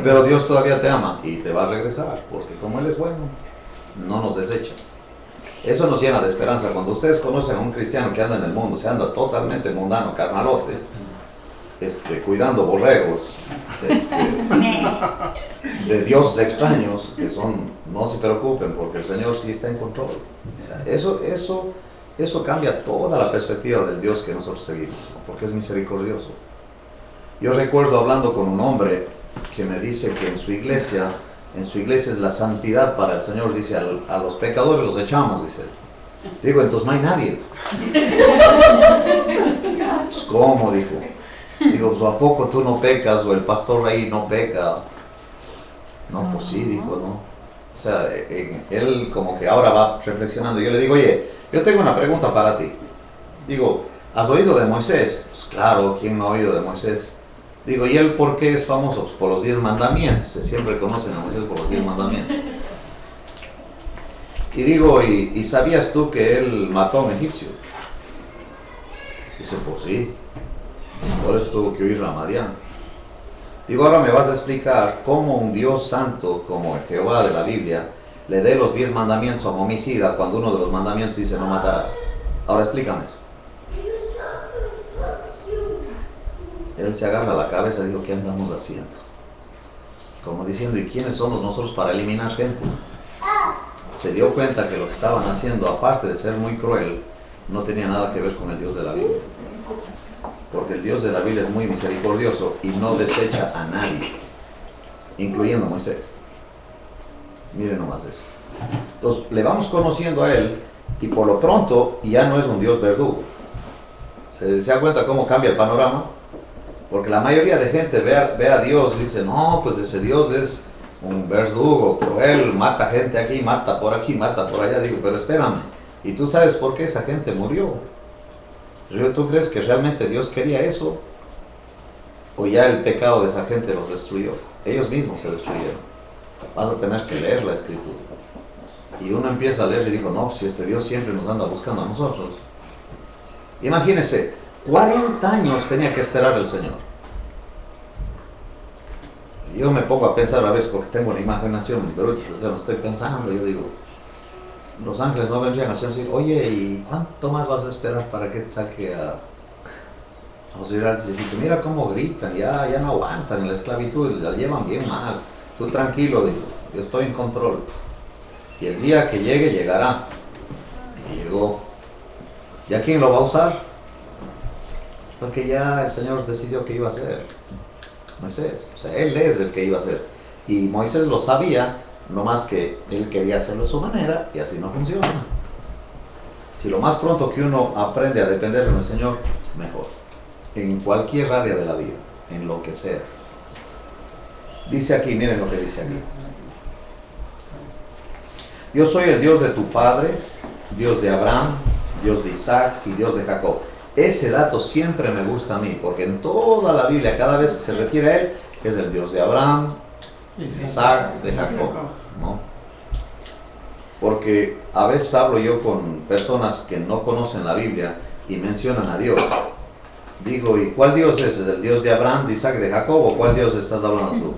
Pero Dios todavía te ama y te va a regresar, porque como Él es bueno, no nos desecha. Eso nos llena de esperanza. Cuando ustedes conocen a un cristiano que anda en el mundo, se anda totalmente mundano, carnalote, cuidando borregos, de dioses extraños, que son, no se preocupen, porque el Señor sí está en control. Eso cambia toda la perspectiva del Dios que nosotros seguimos, porque es misericordioso. Yo recuerdo hablando con un hombre que me dice que en su iglesia es la santidad para el Señor, dice, a los pecadores los echamos, dice. Digo, entonces no hay nadie. Pues, ¿cómo? Dijo. Digo, pues, ¿a poco tú no pecas o el pastor ahí no peca? No, pues sí, dijo, ¿no? O sea, él como que ahora va reflexionando. Yo le digo, oye, yo tengo una pregunta para ti. Digo, ¿has oído de Moisés? Pues claro, ¿quién no ha oído de Moisés? Digo, ¿y él por qué es famoso? Pues por los 10 mandamientos. Se siempre conocen a Moisés por los 10 mandamientos. Y digo, ¿y sabías tú que él mató a un egipcio? Dice, pues sí. Por eso tuvo que huir a Madián. Digo, ahora me vas a explicar cómo un Dios santo como el Jehová de la Biblia le dé los 10 mandamientos a un homicida cuando uno de los mandamientos dice no matarás. Ahora explícame eso. Él se agarra la cabeza y dijo, ¿qué andamos haciendo? Como diciendo, ¿y quiénes somos nosotros para eliminar gente? Se dio cuenta que lo que estaban haciendo, aparte de ser muy cruel, no tenía nada que ver con el Dios de la Biblia. Porque el Dios de la Biblia es muy misericordioso y no desecha a nadie, incluyendo a Moisés. Miren nomás eso. Entonces, le vamos conociendo a Él y por lo pronto ya no es un Dios verdugo. ¿Se da cuenta cómo cambia el panorama? Porque la mayoría de gente ve a Dios y dice, no, pues ese Dios es un verdugo, cruel, mata gente aquí, mata por allá. Digo, pero espérame, ¿y tú sabes por qué esa gente murió? ¿Tú crees que realmente Dios quería eso? ¿O ya el pecado de esa gente los destruyó? Ellos mismos se destruyeron. Vas a tener que leer la escritura. Y uno empieza a leer y digo, no, pues si este Dios siempre nos anda buscando a nosotros. Imagínense, 40 años tenía que esperar el Señor. yo me pongo a pensar a veces porque tengo una imaginación, pero o sea, no estoy pensando, yo digo, los ángeles no vendrían a decir, oye, ¿y cuánto más vas a esperar para que te saque a José Heraldes? Y digo, mira cómo gritan, ya no aguantan en la esclavitud, la llevan bien mal, tú tranquilo, digo, yo estoy en control. Y el día que llegue, llegará. Y llegó. ¿Ya quién lo va a usar? Porque ya el Señor decidió que iba a hacer. Moisés, o sea, él es el que iba a hacer. Y Moisés lo sabía, no más que él quería hacerlo de su manera y así no funciona. Si lo más pronto que uno aprende a depender del Señor, mejor. En cualquier área de la vida, en lo que sea. Dice aquí, miren lo que dice aquí. Yo soy el Dios de tu padre, Dios de Abraham, Dios de Isaac y Dios de Jacob. Ese dato siempre me gusta a mí, porque en toda la Biblia, cada vez que se refiere a él, es el Dios de Abraham, Isaac, de Jacob, ¿no? Porque a veces hablo yo con personas que no conocen la Biblia y mencionan a Dios. Digo, ¿y cuál Dios es? ¿Es el Dios de Abraham, de Isaac, de Jacob? ¿O cuál Dios estás hablando tú?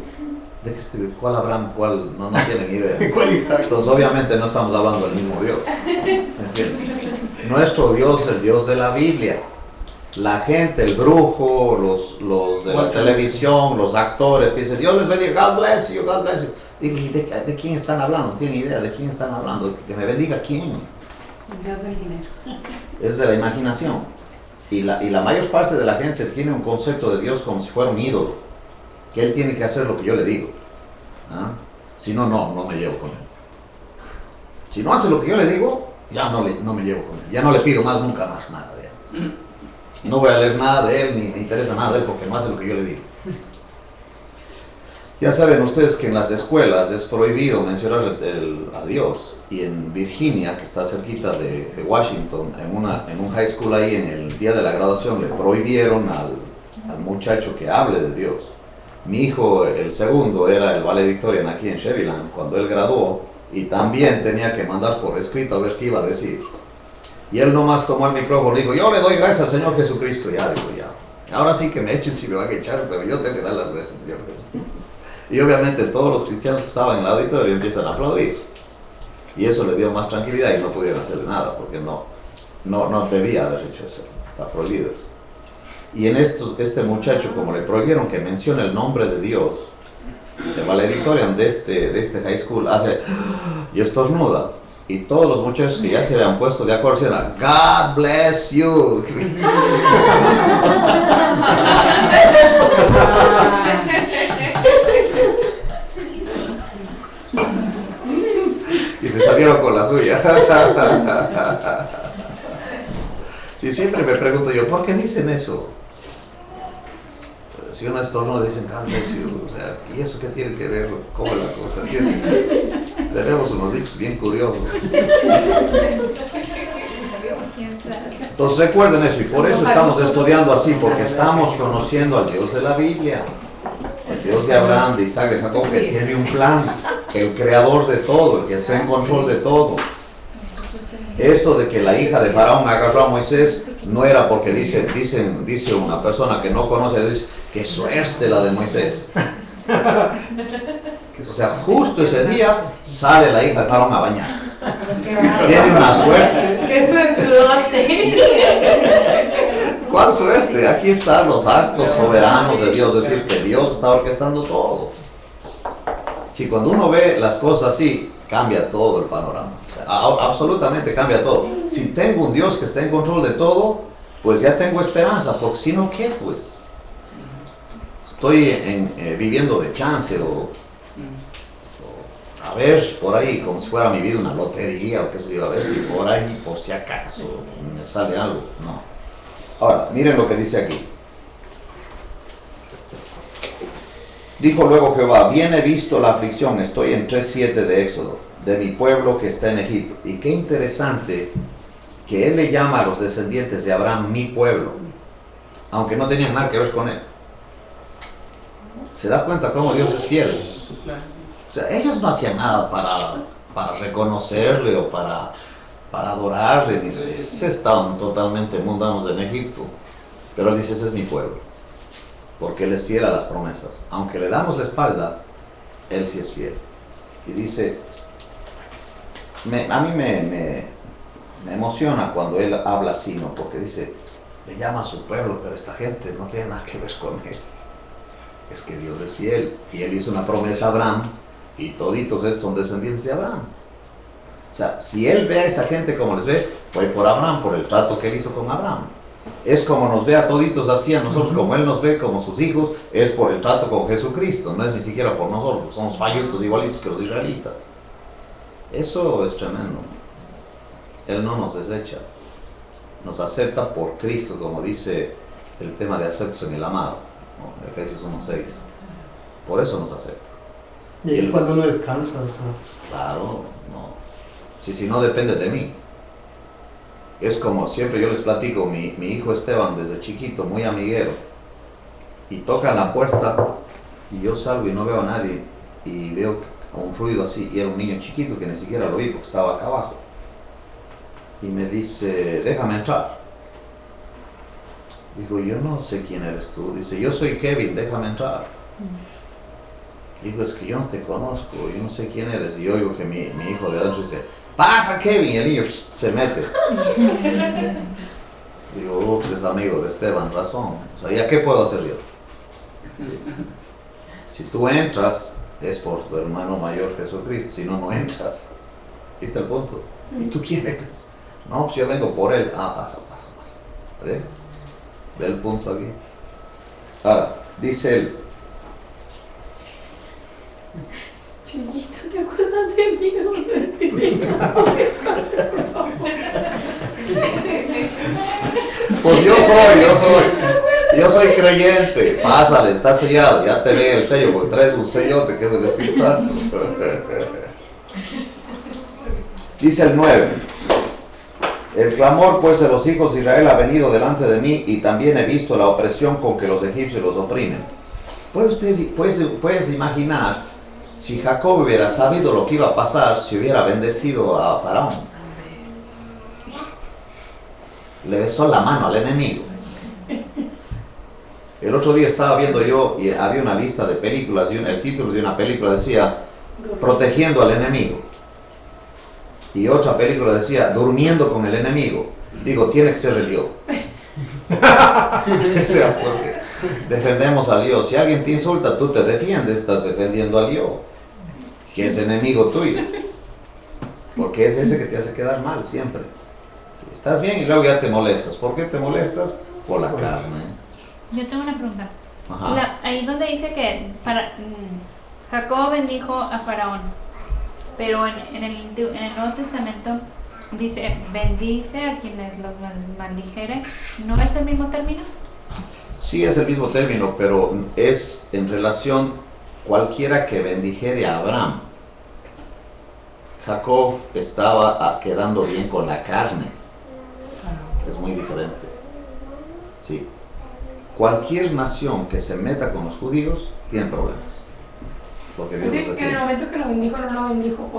¿De cuál Abraham? ¿Cuál? No tienen idea. ¿Cuál Isaac? Entonces obviamente no estamos hablando del mismo Dios. ¿Entiendes? Nuestro Dios, el Dios de la Biblia. La gente, el brujo, los de la televisión, los actores que dicen, Dios les bendiga, God bless you, God bless you. Digo, ¿y de quién están hablando? ¿No tienen idea de quién están hablando? Que me bendiga quién. Dios del dinero. Es de la imaginación. Y la mayor parte de la gente tiene un concepto de Dios como si fuera un ídolo. Que él tiene que hacer lo que yo le digo. ¿Ah? Si no, no me llevo con él. Si no hace lo que yo le digo, ya no me llevo con él. Ya no le pido más, nunca más nada de él. No voy a leer nada de él, ni me interesa nada de él, porque no hace lo que yo le digo. Ya saben ustedes que en las escuelas es prohibido mencionar a Dios. Y en Virginia, que está cerquita de Washington, en un high school ahí, en el día de la graduación, le prohibieron al muchacho que hable de Dios. Mi hijo, el segundo, era el valedictorian aquí en Sherryland, cuando él graduó, y también tenía que mandar por escrito a ver qué iba a decir. Y él nomás tomó el micrófono y dijo, yo le doy gracias al Señor Jesucristo. Ya, digo, ya. Ahora sí que me echen si me van a echar, pero yo tengo que dar las gracias al Señor Jesucristo. Y obviamente todos los cristianos que estaban en el auditorio empiezan a aplaudir. Y eso le dio más tranquilidad y no pudieron hacerle nada, porque no debía haber hecho eso. Está prohibido eso. Y en este muchacho, como le prohibieron que mencione el nombre de Dios, el valedictorian de este high school hace y estornuda. Y todos los muchachos que ya se habían puesto de acuerdo decían, God bless you. Y se salieron con la suya. Sí, siempre me pregunto yo, ¿por qué dicen eso? Si uno estornuda dicen, God bless you. O sea, ¿y eso qué tiene que ver? ¿Cómo es la cosa? Tenemos unos hijos bien curiosos. Entonces recuerden eso, y por eso estamos estudiando así, porque estamos conociendo al Dios de la Biblia. El Dios de Abraham, de Isaac, de Jacob, que tiene un plan, el creador de todo, el que está en control de todo. Esto de que la hija de Faraón agarró a Moisés no era porque dice una persona que no conoce, dice, qué suerte la de Moisés. O sea, justo ese día sale la hija de Faraón a bañarse. Tiene una suerte. ¡Qué suertudote! ¿Cuál suerte? Aquí están los actos soberanos de Dios, es decir, que Dios está orquestando todo. Si cuando uno ve las cosas así, cambia todo el panorama. O sea, absolutamente cambia todo. Si tengo un Dios que está en control de todo, pues ya tengo esperanza, porque si no, ¿qué pues? Estoy viviendo de chance o a ver por ahí, como si fuera mi vida una lotería o qué sé yo, a ver si por ahí, por si acaso, me sale algo. No. Ahora, miren lo que dice aquí. Dijo luego Jehová, bien he visto la aflicción, estoy en 3:7 de Éxodo, de mi pueblo que está en Egipto. Y qué interesante que él le llama a los descendientes de Abraham mi pueblo, aunque no tenían nada que ver con él. ¿Se da cuenta cómo Dios es fiel? O sea, ellos no hacían nada para reconocerle o para adorarle, ni estaban totalmente mundanos en Egipto. Pero dice, ese es mi pueblo. porque Él es fiel a las promesas. Aunque le damos la espalda, Él sí es fiel. Y dice, a mí me emociona cuando Él habla así, ¿no? Porque dice, le llama a su pueblo, pero esta gente no tiene nada que ver con Él. Es que Dios es fiel, y Él hizo una promesa a Abraham, y toditos estos son descendientes de Abraham. O sea, si Él ve a esa gente como les ve, fue por Abraham, por el trato que Él hizo con Abraham. Es como nos ve a toditos así a nosotros, como Él nos ve como sus hijos, es por el trato con Jesucristo, no es ni siquiera por nosotros, somos fallitos igualitos que los israelitas. Eso es tremendo. Él no nos desecha, nos acepta por Cristo, como dice el tema de aceptos en el amado, ¿no? Efesios 1:6. Por eso nos acepta. Y ahí cuando uno descansa, o sea. Claro, no. Si no depende de mí. Es como siempre yo les platico, mi hijo Esteban desde chiquito, muy amiguero, y toca la puerta y yo salgo y no veo a nadie y veo un ruido así, y era un niño chiquito que ni siquiera lo vi porque estaba acá abajo, y me dice, déjame entrar. Digo, yo no sé quién eres tú. Dice, yo soy Kevin, déjame entrar. Digo, es que yo no te conozco, yo no sé quién eres. Y yo oigo que mi hijo de adentro dice, pasa Kevin, y el niño se mete. Digo, es amigo de Esteban, razón. O sea, ¿ya qué puedo hacer yo? Si tú entras, es por tu hermano mayor Jesucristo, si no, no entras. ¿Este es el punto? ¿Y tú quién eres? No, pues yo vengo por él. Ah, pasa. ¿Ve? ¿Ve el punto aquí? Ahora, dice él, Chuyito, ¿te acuerdas de mí? pues yo soy creyente. Pásale, está sellado, ya te lee el sello, porque traes un sellote que es el Espíritu Santo. Dice el 9, el clamor pues de los hijos de Israel ha venido delante de mí, y también he visto la opresión con que los egipcios los oprimen. Puedes imaginar si Jacob hubiera sabido lo que iba a pasar si hubiera bendecido a Faraón. Le besó la mano al enemigo. El otro día estaba viendo yo y había una lista de películas, y el título de una película decía Protegiendo al enemigo, y otra película decía Durmiendo con el enemigo. Digo, tiene que ser el yo. O sea, porque defendemos al yo. Si alguien te insulta, tú te defiendes, estás defendiendo al yo, que es enemigo tuyo, porque es ese que te hace quedar mal siempre. Estás bien y luego ya te molestas. ¿Por qué te molestas? Por la carne. Yo tengo una pregunta. Ajá. Ahí donde dice que Jacob bendijo a Faraón, pero en el Nuevo Testamento dice bendice a quienes los maldijeren. ¿No es el mismo término? Sí, es el mismo término, pero es en relación cualquiera que bendijere a Abraham. Jacob estaba quedando bien con la carne. Es muy diferente. Sí. Cualquier nación que se meta con los judíos tiene problemas. Porque Dios Así los que en el defiende. momento que lo bendijo, no lo bendijo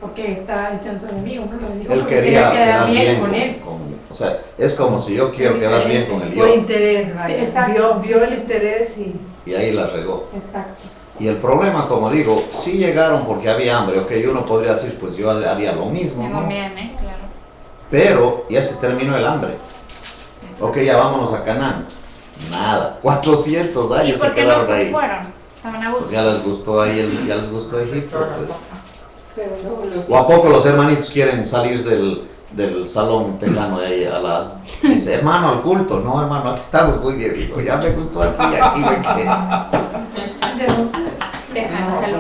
porque está siendo su enemigo, no lo bendijo Él porque quería quedar bien con él. o sea, es como si yo quiero Es quedar bien diferente. con el Por yo, interés, vaya. Sí, exacto. Vio el interés y ahí la regó. Exacto. Y el problema, como digo, sí llegaron porque había hambre. Ok, uno podría decir, pues yo haría lo mismo, Me ¿no? conviene, claro. Pero ya se terminó el hambre. Ok, ya vámonos a Canaán. Nada, 400 ¿Y años se por qué no quedaron se ahí. fueron? Estaban a Pues gusto. ya les gustó ahí, ya les gustó Egipto. Pues. Pero luego los ¿O a poco los hermanitos quieren salir del salón tejano ahí a las... Dice, hermano, al culto? No, hermano, aquí estamos muy bien. Digo, ya me gustó aquí me quedé. Dejan salud.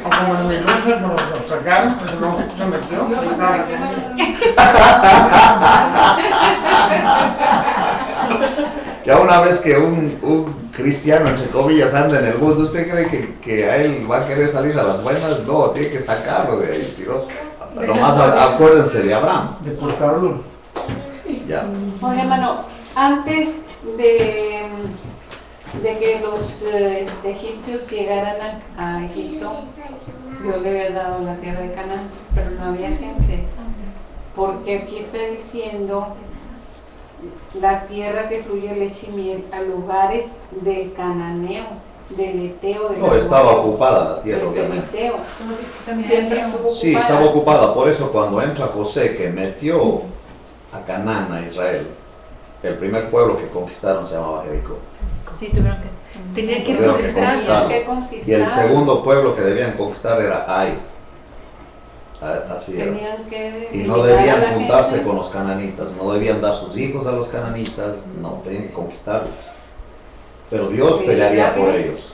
Como en mis luces nos lo sacaron, pues no se metió. Sí, va a pasar aquí, Ya una vez que un cristiano, entre comillas, anda en el mundo, ¿usted cree que a él va a querer salir a las buenas? No, tiene que sacarlo de ahí, si no... Nomás acuérdense de Abraham. Deportarlo. Ya. Oye, hermano, antes de que los egipcios llegaran a Egipto, Dios le había dado la tierra de Canaán, pero no había gente. Porque aquí está diciendo la tierra que fluye leche y miel, a lugares del cananeo, del eteo, del No, estaba amorreo, ocupada la tierra, del obviamente. feniceo. También Siempre hay- estuvo ocupada. Sí, estaba ocupada. Por eso cuando entra José, que metió a Canaán, a Israel, el primer pueblo que conquistaron se llamaba Jericó. Sí, tuvieron que. Tenía que Tuvieron que conquistar. conquistar. Tenían que conquistar. Y el segundo pueblo que debían conquistar era Ai. Así era. Tenían que Y no limitar a debían la juntarse gente. con los cananitas, no debían dar sus hijos a los cananitas, no, tenían que conquistarlos. Pero Dios pelearía por ellos.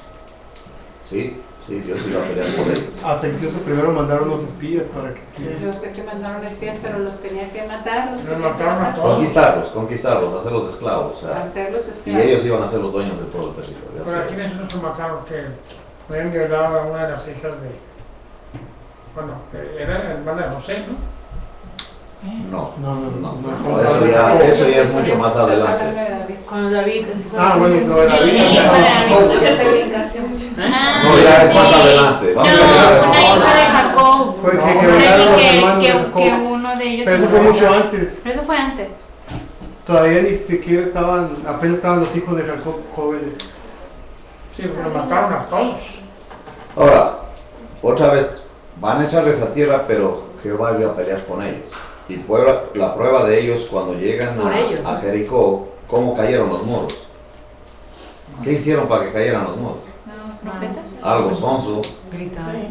Sí, sí, Dios iba a pelear por ellos. Hasta incluso primero mandaron unos espías para que... Yo sé que mandaron espías, pero los tenían que matar, los Los tenían que mataron a matar. todos. Conquistarlos, hacerlos esclavos. O sea, Hacerlos y esclavos. ellos iban a ser los dueños de todo el territorio. Pero aquí así es. nosotros mataron que habían violado a una de las hijas de. Bueno, era la hermana de José, ¿no? No, No. eso ya es mucho más adelante. Cuando David. Ah, bueno, no era Sí, David. para- Ya te brincaste mucho. Ah, No, ya es más sí. adelante. No, Vamos a llegar a una eso. hija de Jacob. Fue que No, violaron los hermanos de Que Jacob. uno de ellos. Pero eso fue mucho antes. Pero eso fue antes. Todavía ni siquiera estaban, apenas estaban los hijos de Jacob jóvenes. Sí, pero mataron a todos. Ahora, otra vez, van a echarles a tierra, pero Jehová iba a pelear con ellos. Y la prueba de ellos cuando llegan Por ellos, a ¿no? Jericó, ¿cómo cayeron los muros? ¿Qué hicieron para que cayeran los muros? ¿Trompetas? Algo sonso. Gritaban.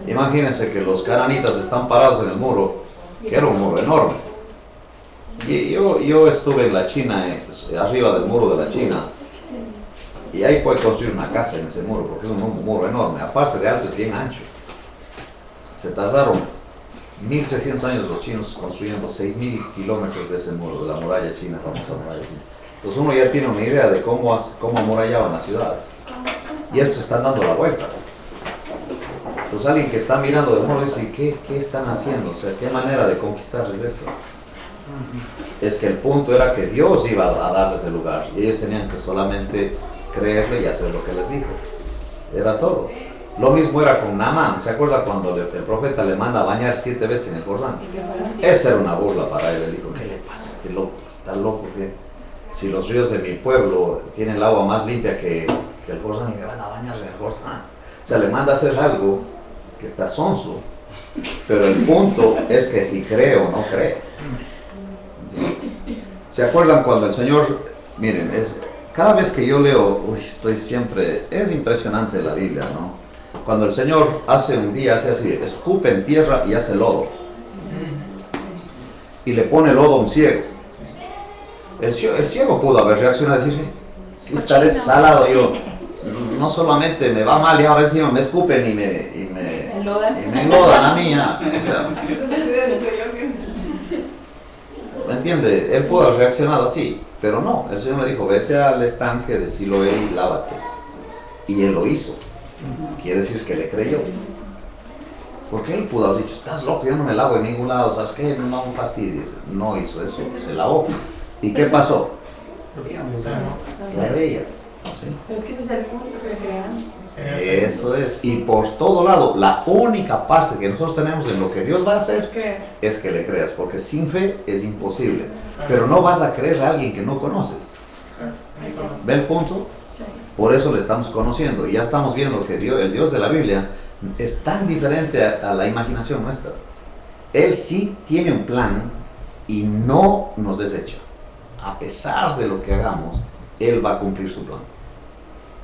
Imagínense que los cananitas están parados en el muro, que era un muro enorme. Y yo estuve en la China, arriba del muro de la China, y ahí puede construir una casa en ese muro, porque es un muro enorme. Aparte de alto, es bien ancho. Se tardaron 1300 años los chinos construyendo 6000 kilómetros de ese muro, de la muralla china, famosa muralla china. Entonces uno ya tiene una idea de cómo amurallaban las ciudades. Y estos están dando la vuelta. Entonces alguien que está mirando del muro dice, ¿qué están haciendo? O sea, ¿qué manera de conquistarles eso? Es que el punto era que Dios iba a darles el lugar y ellos tenían que solamente creerle y hacer lo que les dijo. Era todo. Lo mismo era con Naamán. ¿Se acuerda cuando el profeta le manda a bañar 7 veces en el Jordán? Y que fuera así. Esa era una burla para él. Él dijo, ¿qué le pasa a este loco? Está loco que si los ríos de mi pueblo tienen el agua más limpia que el Jordán y me van a bañar en el Jordán. O sea, le manda a hacer algo que está sonso. Pero el punto es que si cree o no cree. ¿Se acuerdan cuando el Señor, miren, cada vez que yo leo, es impresionante la Biblia, ¿no? Cuando el Señor hace un día, hace así, escupe en tierra y hace lodo. Y le pone lodo a un ciego. El ciego pudo haber reaccionado y decir, si estaré salado yo, no solamente me va mal y ahora encima me escupen y me enlodan a mí. O sea, ¿me entiende? Él pudo haber reaccionado así, pero no. El Señor le dijo, vete al estanque de Siloé y lávate. Y él lo hizo. Quiere decir que le creyó. Porque él pudo haber dicho, estás loco, yo no me lavo en ningún lado, ¿sabes qué? No me fastidies. No hizo eso, se lavó. ¿Y qué pasó? La veía. ¿Sí? Pero es que ese es el punto que le creamos. Eso es. Y por todo lado, la única parte que nosotros tenemos en lo que Dios va a hacer es que le creas, porque sin fe es imposible. Pero no vas a creer a alguien que no conoces. ¿Ve el punto? Por eso le estamos conociendo y ya estamos viendo que el Dios de la Biblia es tan diferente a la imaginación nuestra. Él sí tiene un plan y no nos desecha. A pesar de lo que hagamos, Él va a cumplir su plan.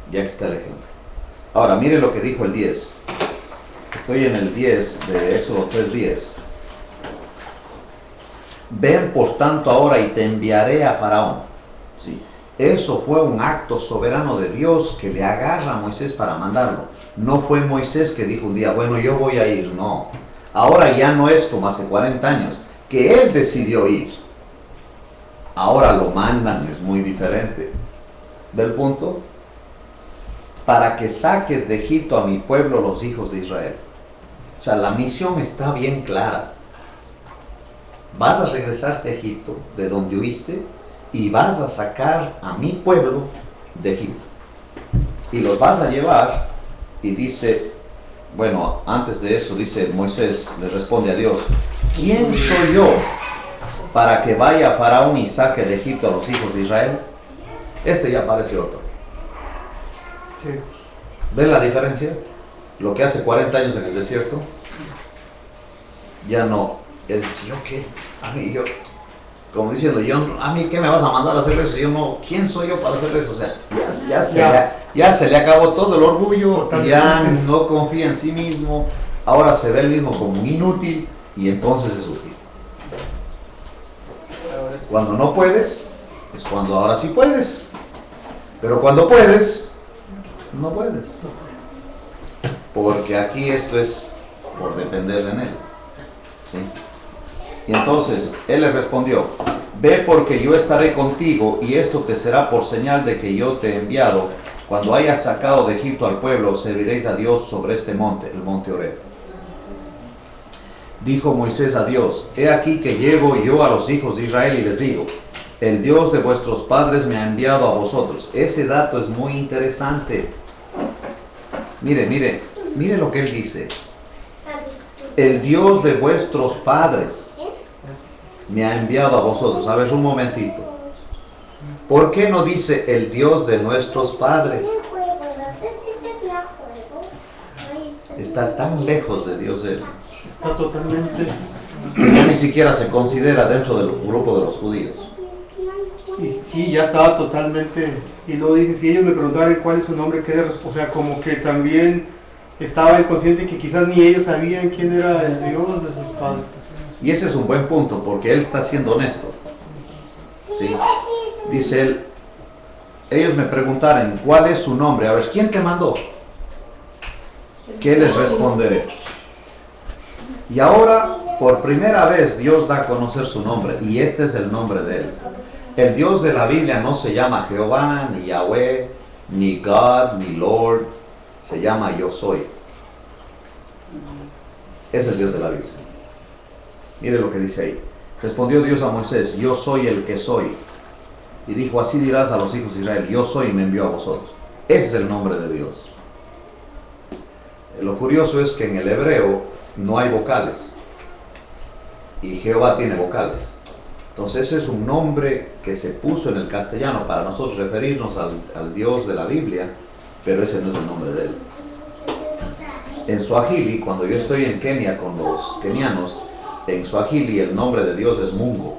Ya que está el ejemplo. Ahora, mire lo que dijo el 10. Estoy en el 10 de Éxodo 3:10. Ven por tanto ahora y te enviaré a Faraón. Sí. Eso fue un acto soberano de Dios que le agarra a Moisés para mandarlo. No fue Moisés que dijo un día, bueno, yo voy a ir. No. Ahora ya no es como hace 40 años, que él decidió ir. Ahora lo mandan, es muy diferente. ¿Ve el punto? Para que saques de Egipto a mi pueblo, los hijos de Israel. O sea, la misión está bien clara. Vas a regresarte a Egipto, de donde huiste, y vas a sacar a mi pueblo de Egipto. Y los vas a llevar, y dice, bueno, antes de eso, dice Moisés, le responde a Dios, ¿quién soy yo para que vaya Faraón y saque de Egipto a los hijos de Israel. Este ya parece otro. Sí. ¿Ven la diferencia? Lo que hace 40 años en el desierto, ya no es, ¿yo qué? A mí, yo, como diciendo, a mí, ¿qué me vas a mandar a hacer eso? Yo no, ¿quién soy yo para hacer eso? O sea, ya se le acabó todo el orgullo, ya no confía en sí mismo, ahora se ve el mismo como un inútil y entonces es útil. Cuando no puedes, es cuando ahora sí puedes. Pero cuando puedes, no puedes. Porque aquí esto es por depender en él. ¿Sí? Y entonces él le respondió: ve, porque yo estaré contigo, y esto te será por señal de que yo te he enviado. Cuando hayas sacado de Egipto al pueblo, serviréis a Dios sobre este monte, el monte Horeb. Dijo Moisés a Dios: he aquí que llego yo a los hijos de Israel y les digo: el Dios de vuestros padres me ha enviado a vosotros. Ese dato es muy interesante. Mire lo que él dice. El Dios de vuestros padres me ha enviado a vosotros. A ver, un momentito. ¿Por qué no dice el Dios de nuestros padres? Está tan lejos de Dios él. Está totalmente... Que ya ni siquiera se considera dentro del grupo de los judíos. Y sí, ya estaba totalmente... Y luego dice, si ellos me preguntaran cuál es su nombre, ¿qué de o sea, como que también estaba inconsciente que quizás ni ellos sabían quién era el Dios de sus padres. Y ese es un buen punto, porque él está siendo honesto. ¿Sí? Dice él, ellos me preguntaran cuál es su nombre. A ver, ¿quién te mandó? ¿Qué les responderé? Y ahora, por primera vez, Dios da a conocer su nombre, y este es el nombre de él. El Dios de la Biblia no se llama Jehová, ni Yahweh, ni God, ni Lord. Se llama Yo Soy. Es el Dios de la Biblia. Mire lo que dice ahí. Respondió Dios a Moisés: yo soy el que soy. Y dijo: así dirás a los hijos de Israel: yo soy y me envió a vosotros. Ese es el nombre de Dios. Lo curioso es que en el hebreo no hay vocales. Y Jehová tiene vocales. Entonces ese es un nombre que se puso en el castellano para nosotros referirnos al Dios de la Biblia, pero ese no es el nombre de él. En Swahili, cuando yo estoy en Kenia con los kenianos, en Swahili el nombre de Dios es Mungu,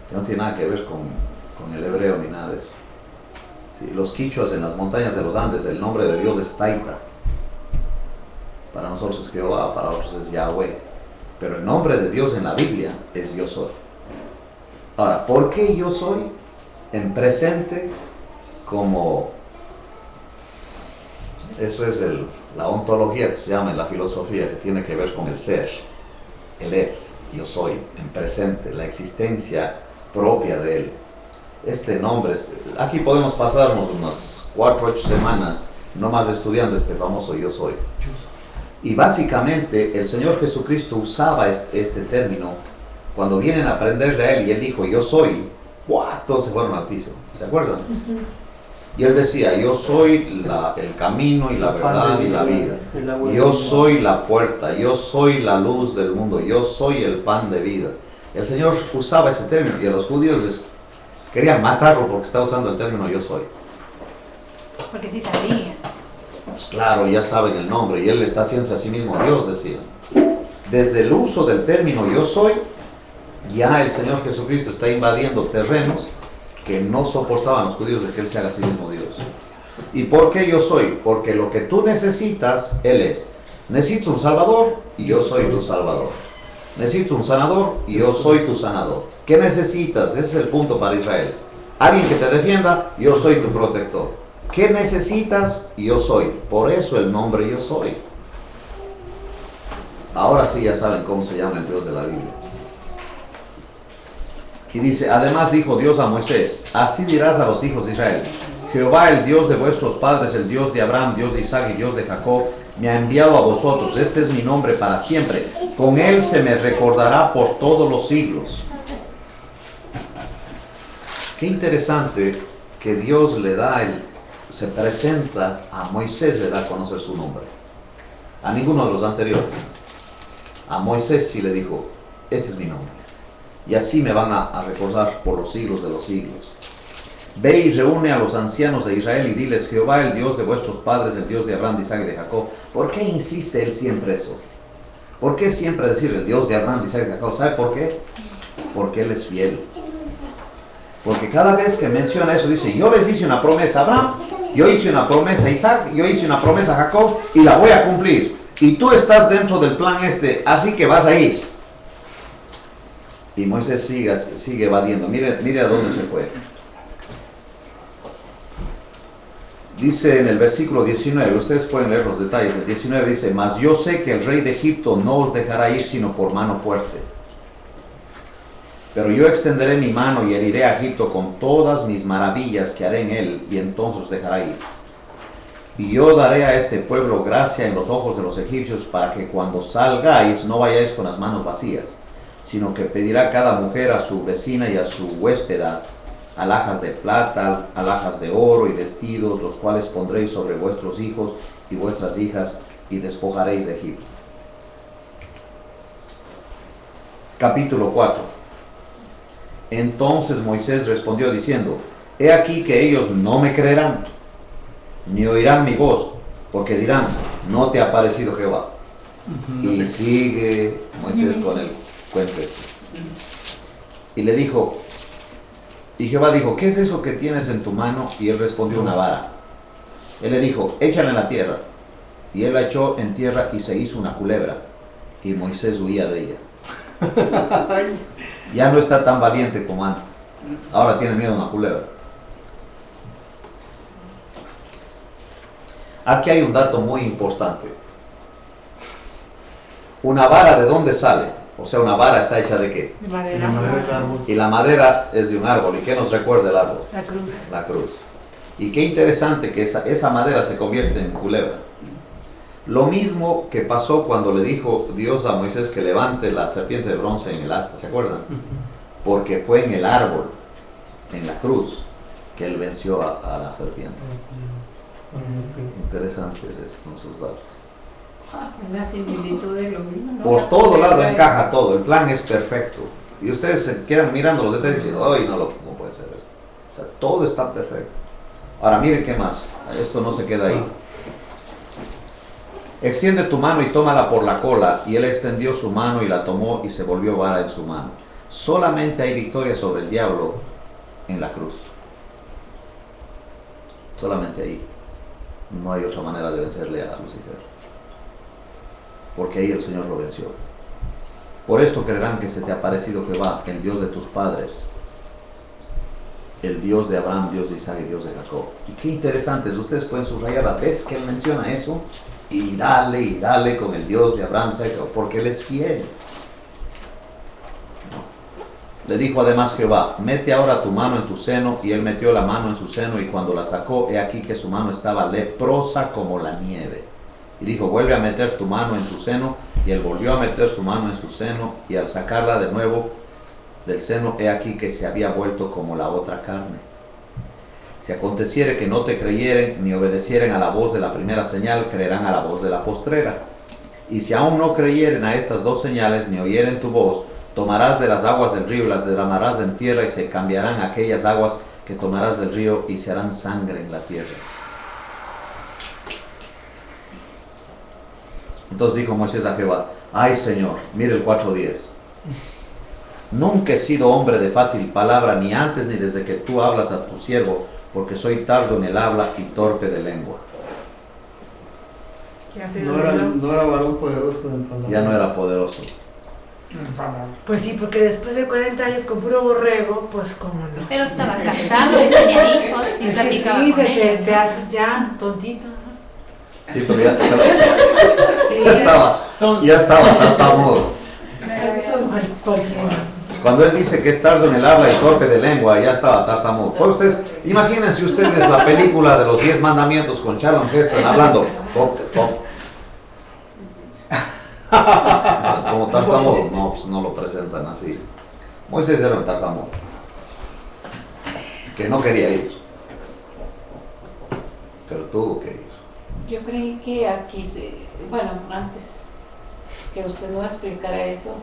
que no tiene nada que ver con el hebreo ni nada de eso. Sí, los quichuas en las montañas de los Andes, el nombre de Dios es Taita. Para nosotros es Jehová, para otros es Yahweh. Pero el nombre de Dios en la Biblia es Yo Soy. Ahora, ¿por qué Yo Soy? En presente, como... Eso es la ontología que se llama en la filosofía, que tiene que ver con el ser. Él es, yo soy, en presente, la existencia propia de él. Este nombre, aquí podemos pasarnos unas 4 o 8 semanas nomás estudiando este famoso yo soy. Y básicamente el Señor Jesucristo usaba este término cuando vienen a aprenderle a él, y él dijo yo soy, ¡buah! Todos se fueron al piso, ¿se acuerdan? Y él decía: yo soy el camino y la verdad y la vida. Yo soy la puerta, yo soy la luz del mundo, yo soy el pan de vida. El Señor usaba ese término y a los judíos les querían matarlo porque estaba usando el término yo soy. Porque sí sabía. Pues claro, ya saben el nombre, y él está haciéndose a sí mismo Dios, decía. Desde el uso del término yo soy, ya el Señor Jesucristo está invadiendo terrenos que no soportaban los judíos de que él se haga a sí mismo Dios. ¿Y por qué yo soy? Porque lo que tú necesitas, él es. Necesito un salvador y yo soy tu salvador. Necesito un sanador y yo soy tu sanador. ¿Qué necesitas? Ese es el punto para Israel. Alguien que te defienda, yo soy tu protector. ¿Qué necesitas? Yo soy. Por eso el nombre yo soy. Ahora sí ya saben cómo se llama el Dios de la Biblia. Y dice: además dijo Dios a Moisés: así dirás a los hijos de Israel: Jehová, el Dios de vuestros padres, el Dios de Abraham, Dios de Isaac y Dios de Jacob, me ha enviado a vosotros. Este es mi nombre para siempre. Con él se me recordará por todos los siglos. Qué interesante que Dios le da se presenta a Moisés, le da a conocer su nombre. A ninguno de los anteriores. A Moisés sí le dijo: este es mi nombre. y así me van a recordar por los siglos de los siglos. Ve y reúne a los ancianos de Israel y diles: Jehová, el Dios de vuestros padres, el Dios de Abraham, de Isaac y de Jacob. ¿Por qué insiste él siempre eso? ¿Por qué siempre decir el Dios de Abraham, de Isaac y de Jacob? ¿Sabe por qué? Porque él es fiel. Porque cada vez que menciona eso dice: yo les hice una promesa a Abraham, yo hice una promesa a Isaac, yo hice una promesa a Jacob y la voy a cumplir. Y tú estás dentro del plan así que vas a ir. Y Moisés sigue evadiendo. Mire a dónde se fue. Dice en el versículo 19, ustedes pueden leer los detalles. El 19 dice: mas yo sé que el rey de Egipto no os dejará ir sino por mano fuerte. Pero yo extenderé mi mano y heriré a Egipto con todas mis maravillas que haré en él, y entonces os dejará ir. Y yo daré a este pueblo gracia en los ojos de los egipcios, para que cuando salgáis no vayáis con las manos vacías, sino que pedirá cada mujer a su vecina y a su huéspeda alhajas de plata, alhajas de oro y vestidos, los cuales pondréis sobre vuestros hijos y vuestras hijas, y despojaréis de Egipto. Capítulo 4. Entonces Moisés respondió diciendo: he aquí que ellos no me creerán, ni oirán mi voz, porque dirán: no te ha parecido Jehová. Y sigue Moisés con el cuento. Y le dijo, y Jehová dijo: ¿qué es eso que tienes en tu mano? Y él respondió: una vara. Él le dijo: échala en la tierra. Y él la echó en tierra y se hizo una culebra. Y Moisés huía de ella. Ya no está tan valiente como antes. Ahora tiene miedo a una culebra. Aquí hay un dato muy importante. ¿Una vara de dónde sale? O sea, una vara está hecha de ¿qué? De La madera. madera del árbol. Y la madera es de un árbol. ¿Y qué nos recuerda el árbol? La cruz. La cruz. Y qué interesante que esa madera se convierte en culebra. Lo mismo que pasó cuando le dijo Dios a Moisés que levante la serpiente de bronce en el asta, ¿se acuerdan? Porque fue en el árbol, en la cruz, que él venció a la serpiente. Interesantes son sus datos. Es la similitud de lo mismo, ¿no? Por todo lado encaja todo, el plan es perfecto. Y ustedes se quedan mirando los detalles y dicen: ¡ay, no puede ser esto! O sea, todo está perfecto. Ahora miren qué más, esto no se queda ahí. Extiende tu mano y tómala por la cola. Y él extendió su mano y la tomó y se volvió vara en su mano. Solamente hay victoria sobre el diablo en la cruz. Solamente ahí. No hay otra manera de vencerle a Lucifer. Porque ahí el Señor lo venció. Por esto creerán que se te ha parecido Jehová, el Dios de tus padres, el Dios de Abraham, Dios de Isaac y Dios de Jacob. Y qué interesante, ustedes pueden subrayar las veces que él menciona eso, y dale con el Dios de Abraham, Isaac y Jacob, porque él es fiel. Le dijo además Jehová: mete ahora tu mano en tu seno. Y él metió la mano en su seno, y cuando la sacó, he aquí que su mano estaba leprosa como la nieve. Y dijo: vuelve a meter tu mano en tu seno. Y él volvió a meter su mano en su seno, y al sacarla de nuevo del seno, he aquí que se había vuelto como la otra carne. Si aconteciere que no te creyeren ni obedecieren a la voz de la primera señal, creerán a la voz de la postrera. Y si aún no creyeren a estas dos señales, ni oyeren tu voz, tomarás de las aguas del río y las derramarás en tierra, y se cambiarán aquellas aguas que tomarás del río, y se harán sangre en la tierra. Entonces dijo Moisés a Jehová: ay Señor, mire el 4:10. Nunca he sido hombre de fácil palabra, ni antes ni desde que tú hablas a tu siervo, porque soy tardo en el habla y torpe de lengua. No era varón poderoso en palabra. Ya no era poderoso. Pues sí, porque después de 40 años con puro borrego, pues cómo no. Pero estaba casado y tenía hijos y Es que platicaba sí, con te ellos. haces ya tontito, ¿no? Sí, pero ya estaba tartamudo. Ay, cualquiera. Cuando él dice que es tardo en el habla y torpe de lengua, ya estaba tartamudo. Pues ustedes, imagínense ustedes la película de los 10 mandamientos con Charlton Heston hablando como tartamudo. No, pues no lo presentan así. Moisés era un tartamudo que no quería ir, pero tuvo que ir. Yo creí que aquí, bueno, antes que usted no explicara eso,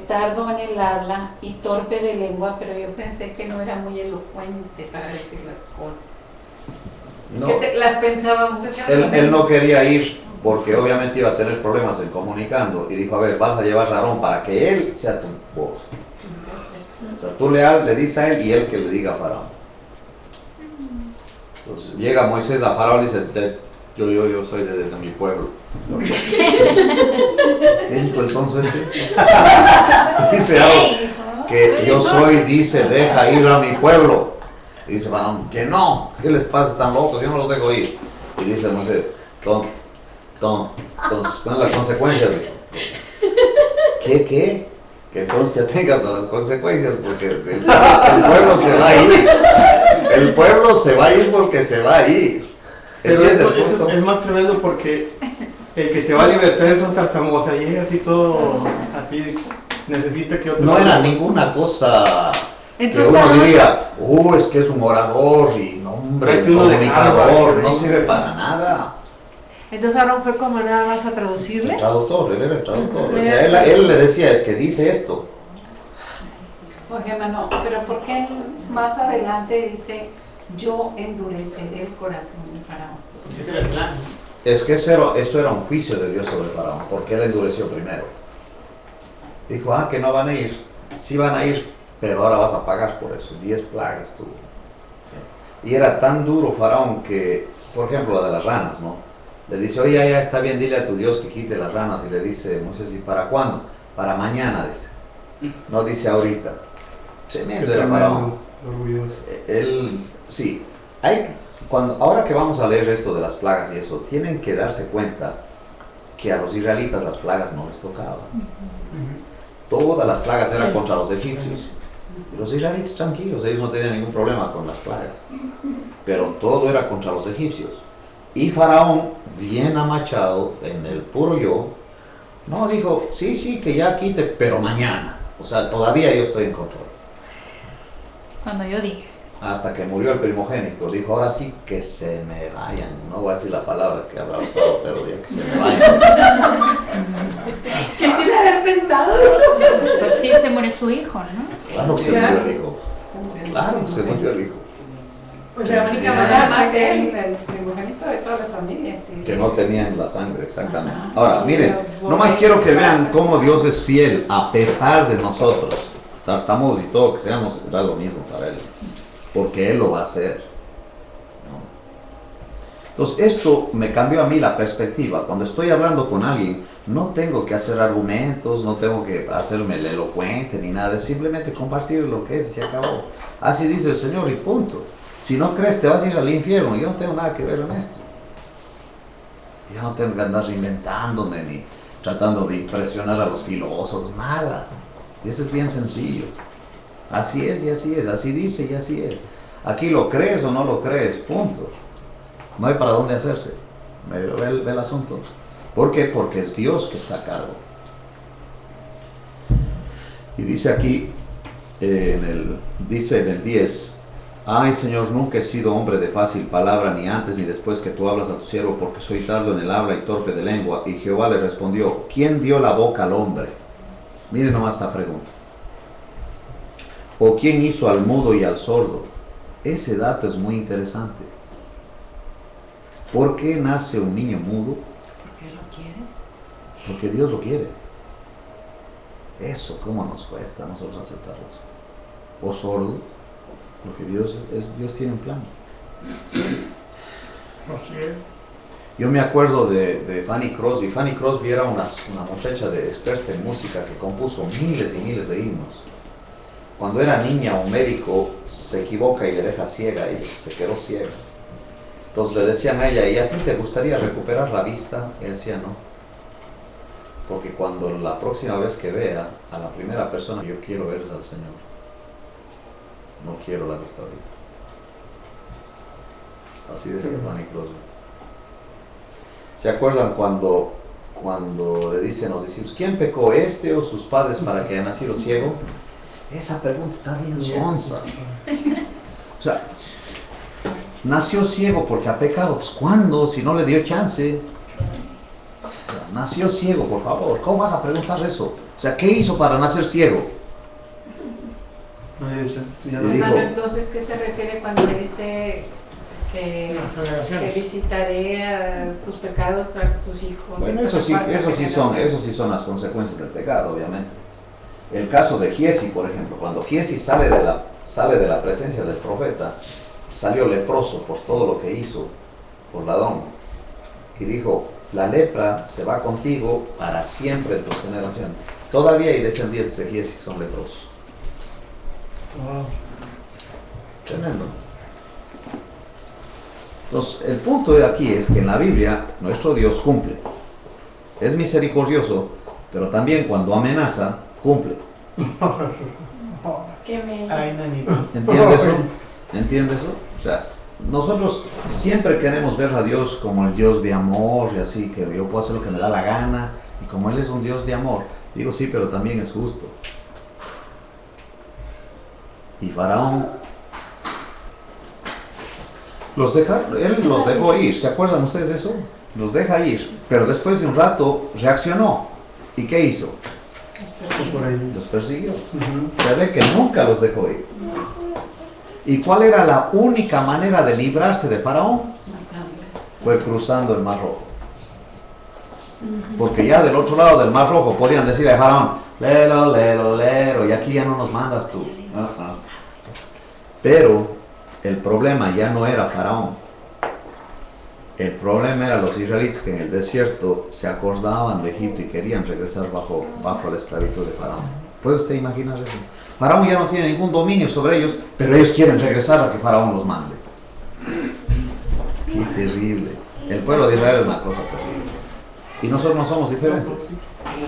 tardo en el habla y torpe de lengua, pero yo pensé que no era muy elocuente para decir las cosas. No, Las pensábamos. él no quería ir porque obviamente iba a tener problemas en comunicando y dijo, a ver, vas a llevar a Aarón para que él sea tu voz. O sea, tú le dices a él y él que le diga a Faraón. Entonces llega Moisés a Faraón y dice, yo soy de mi pueblo. ¿Qué dijo entonces? Dice algo que yo soy, dice, deja ir a mi pueblo. Y dice Faraón, que no, ¿qué les pasa? Están locos, yo no los dejo ir. Y dice Moisés, entonces, ¿cuáles son las consecuencias? ¿Qué? Que entonces ya tengas a las consecuencias, porque el pueblo se va a ir. El pueblo se va a ir porque se va a ir. Pero eso es más tremendo porque el que te va a libertar es un tartamudo, o sea, llega así todo, así, necesita que otro... No era ninguna cosa que Entonces, uno diría, es que es un orador y hombre, Tráete uno de comunicador, cada, no sirve para nada. entonces Aarón fue como nada más a traducirle. El traductor, él era el traductor. O sea, él le decía, es que dice esto. Oye, hermano, pero ¿por qué más adelante dice, yo endureceré el corazón de Faraón? Porque ese era el plan. Es que eso era un juicio de Dios sobre Faraón, porque él endureció primero. Dijo, que no van a ir. Sí van a ir, pero ahora vas a pagar por eso. 10 plagas tuvo. Y era tan duro Faraón que, por ejemplo, la de las ranas, ¿no? Le dice, oye, ya está bien, dile a tu Dios que quite las ranas. Y le dice Moisés, ¿y para cuándo? Para mañana, dice. No dice ahorita. Tremendo era Faraón. Orgulloso. Él, sí. Ahora que vamos a leer esto de las plagas y eso, tienen que darse cuenta que a los israelitas las plagas no les tocaban. Todas las plagas eran contra los egipcios. Los israelitas tranquilos, ellos no tenían ningún problema con las plagas. Pero todo era contra los egipcios. Y Faraón, bien amachado, en el puro yo, no dijo, sí, que ya quite, pero mañana. O sea, todavía yo estoy en control. Cuando yo dije. Hasta que murió el primogénito, dijo, ahora sí que se me vayan. No voy a decir la palabra que habrá usado, pero ya que se me vayan. Que sí le haber pensado. Pues sí, se muere su hijo, ¿no? Claro que se murió el hijo. Claro que se murió el hijo. Pues la única Nada manera más que él, el primogénito de todas las familias. ¿Sí? Que no tenían la sangre, exactamente. Ahora, miren, nomás quiero que vean cómo Dios es fiel a pesar de nosotros. Tartamudos y todo, que seamos, da lo mismo para Él. Porque Él lo va a hacer. ¿No? Entonces, esto me cambió a mí la perspectiva. Cuando estoy hablando con alguien, no tengo que hacer argumentos, no tengo que hacerme el elocuente ni nada. Es simplemente compartir lo que es y se acabó. Así dice el Señor y punto. Si no crees, te vas a ir al infierno. Yo no tengo nada que ver en esto. Yo no tengo que andar reinventándome ni tratando de impresionar a los filósofos, nada. Y esto es bien sencillo. Así es y así es, así dice y así es. Aquí lo crees o no lo crees, punto. No hay para dónde hacerse. Ve el asunto. ¿Por qué? Porque es Dios que está a cargo. Y dice aquí, dice en el 10, ay Señor, nunca he sido hombre de fácil palabra, ni antes ni después que tú hablas a tu siervo, porque soy tardo en el habla y torpe de lengua. Y Jehová le respondió, ¿quién dio la boca al hombre? Miren nomás esta pregunta. ¿O quién hizo al mudo y al sordo? Ese dato es muy interesante. ¿Por qué nace un niño mudo? Porque lo quiere. Porque Dios lo quiere. Eso, ¿cómo nos cuesta a nosotros aceptarlo? ¿O sordo? Porque Dios tiene un plan. Así es. Yo me acuerdo de Fanny Crosby. Fanny Crosby era una muchacha experta en música que compuso miles y miles de himnos. Cuando era niña, un médico se equivoca y le deja ciega y se quedó ciega. Entonces le decían a ella, ¿y a ti te gustaría recuperar la vista? Y ella decía, no. Porque cuando la próxima vez que vea a la primera persona, yo quiero ver al Señor. No quiero la vista ahorita. Así decía Fanny Crosby. ¿Se acuerdan cuando le dicen los discípulos, ¿quién pecó, este o sus padres para que haya nacido ciego? Esa pregunta está bien sonsa. O sea, nació ciego porque ha pecado. Pues ¿cuándo? Si no le dio chance. Nació ciego, por favor. ¿Cómo vas a preguntar eso? O sea, ¿qué hizo para nacer ciego? No, ya Y no. dijo- Entonces, ¿qué se refiere cuando dice que Las generaciones. visitaré a tus pecados a tus hijos? Bueno, hasta la cuarta eso generación? sí son las consecuencias del pecado, obviamente. El caso de Giesi, por ejemplo, cuando Giesi sale de la presencia del profeta, salió leproso por todo lo que hizo por ladrón. Y dijo, la lepra se va contigo para siempre en tus generaciones. Todavía hay descendientes de Giesi que son leprosos. Wow. Tremendo. Entonces, el punto de aquí es que en la Biblia nuestro Dios cumple. Es misericordioso, pero también cuando amenaza, cumple. Que me... Ay, nanito. ¿Entiendes eso? ¿Entiendes eso? O sea, nosotros siempre queremos ver a Dios como el Dios de amor y así, que yo puedo hacer lo que me da la gana, y como Él es un Dios de amor, digo sí, pero también es justo. Y Faraón él los dejó ir, ¿se acuerdan ustedes de eso? Los deja ir, pero después de un rato reaccionó. ¿Y qué hizo? Por ahí. Los persiguió. Ujú. Se ve que nunca los dejó ir. ¿Y cuál era la única manera de librarse de Faraón? Fue cruzando el Mar Rojo. Porque ya del otro lado del Mar Rojo podían decirle a Faraón, lero, lero, lero, y aquí ya no nos mandas tú. Pero el problema ya no era Faraón. El problema era los israelitas que en el desierto se acordaban de Egipto y querían regresar bajo la esclavitud de Faraón. ¿Puede usted imaginar eso? Faraón ya no tiene ningún dominio sobre ellos, pero ellos quieren regresar a que Faraón los mande. Qué terrible. El pueblo de Israel es una cosa terrible. Y nosotros no somos diferentes.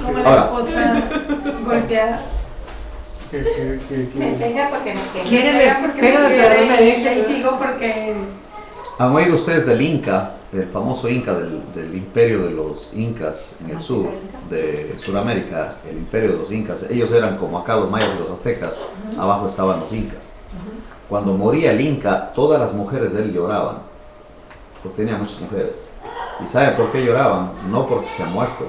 Como la Ahora. esposa golpeada. Me pega porque me quema. Quiere ver porque me deja y sigo porque... ¿Han oído ustedes del Inca, el famoso Inca del imperio de los Incas en el sur de Sudamérica, el imperio de los Incas? Ellos eran como acá los mayas y los aztecas, abajo estaban los Incas. Cuando moría el Inca, todas las mujeres de él lloraban, porque tenía muchas mujeres. ¿Y sabe por qué lloraban? No porque se ha muerto,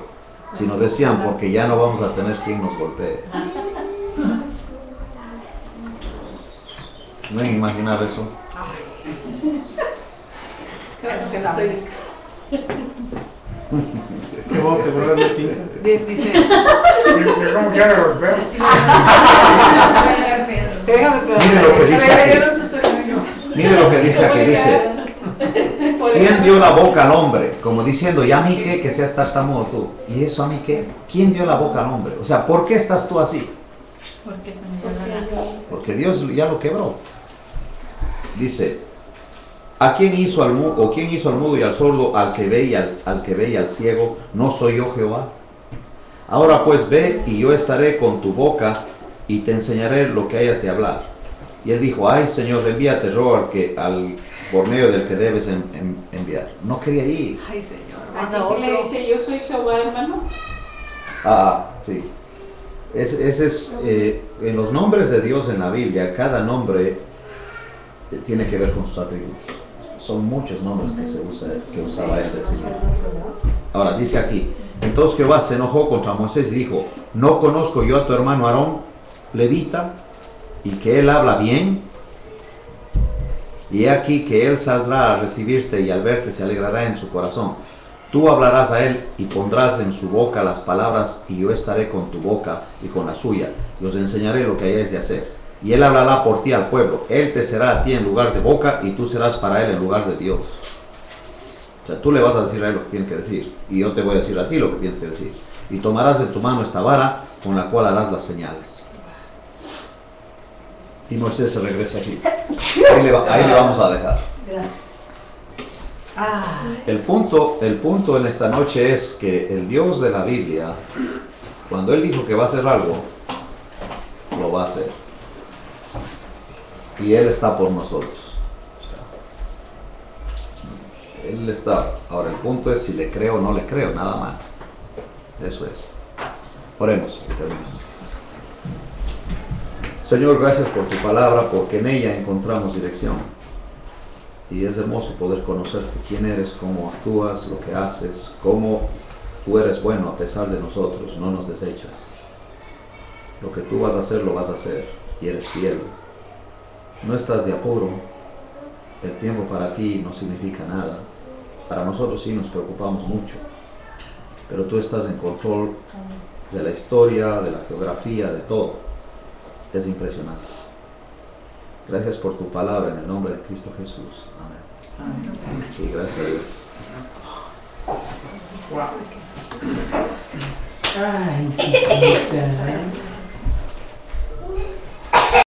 sino decían porque ya no vamos a tener quien nos golpee. ¿No pueden imaginar eso? Que no soy. ¿Qué vamos a quebrar los cinco? Dice, ¿Cómo quiere golpear? Así va a llegar Pedro. déjame Mire lo que dice aquí. Yo no sé eso. Mire lo que dice aquí, dice, ¿quién dio la boca al hombre? Como diciendo, ¿y a mí qué? Que seas tartamudo tú. ¿Y eso a mí qué? ¿Quién dio la boca al hombre? O sea, ¿por qué estás tú así? Porque se me dio la gana. Porque Dios ya lo quebró. Dice, ¿a quién hizo al mudo, o quién hizo al mudo y al sordo, al que ve y al ciego? ¿No soy yo Jehová? Ahora pues ve y yo estaré con tu boca y te enseñaré lo que hayas de hablar. Y él dijo, ay Señor, envía terror por medio del que debes enviar. No quería ir. ay Señor, aquí sí le dice, yo soy Jehová, hermano. Sí. Ese es, en los nombres de Dios en la Biblia, cada nombre tiene que ver con sus atributos. Son muchos nombres que usaba él de Señor. Ahora, dice aquí, entonces Jehová se enojó contra Moisés y dijo, ¿no conozco yo a tu hermano Aarón, levita, y que él habla bien? Y he aquí que él saldrá a recibirte y al verte se alegrará en su corazón. Tú hablarás a él y pondrás en su boca las palabras y yo estaré con tu boca y con la suya y os enseñaré lo que hayáis de hacer. Y él hablará por ti al pueblo. Él te será a ti en lugar de boca y tú serás para él en lugar de Dios. O sea, tú le vas a decir a él lo que tiene que decir y yo te voy a decir a ti lo que tienes que decir. Y tomarás en tu mano esta vara con la cual harás las señales. Y Moisés se regresa aquí. Ahí le vamos a dejar. El punto en esta noche es que el Dios de la Biblia, cuando Él dijo que va a hacer algo, lo va a hacer. Y Él está por nosotros. Él está. Ahora el punto es si le creo o no le creo, nada más. Eso es. Oremos y terminamos. Señor, gracias por tu palabra, porque en ella encontramos dirección. Y es hermoso poder conocerte, quién eres, cómo actúas, lo que haces, cómo tú eres bueno a pesar de nosotros, no nos desechas. Lo que tú vas a hacer, lo vas a hacer, y eres fiel. No estás de apuro. El tiempo para ti no significa nada. Para nosotros sí nos preocupamos mucho, pero tú estás en control de la historia, de la geografía, de todo. Es impresionante. Gracias por tu palabra en el nombre de Cristo Jesús. Amén. Sí, gracias a Dios. Wow. Ay, chiquita.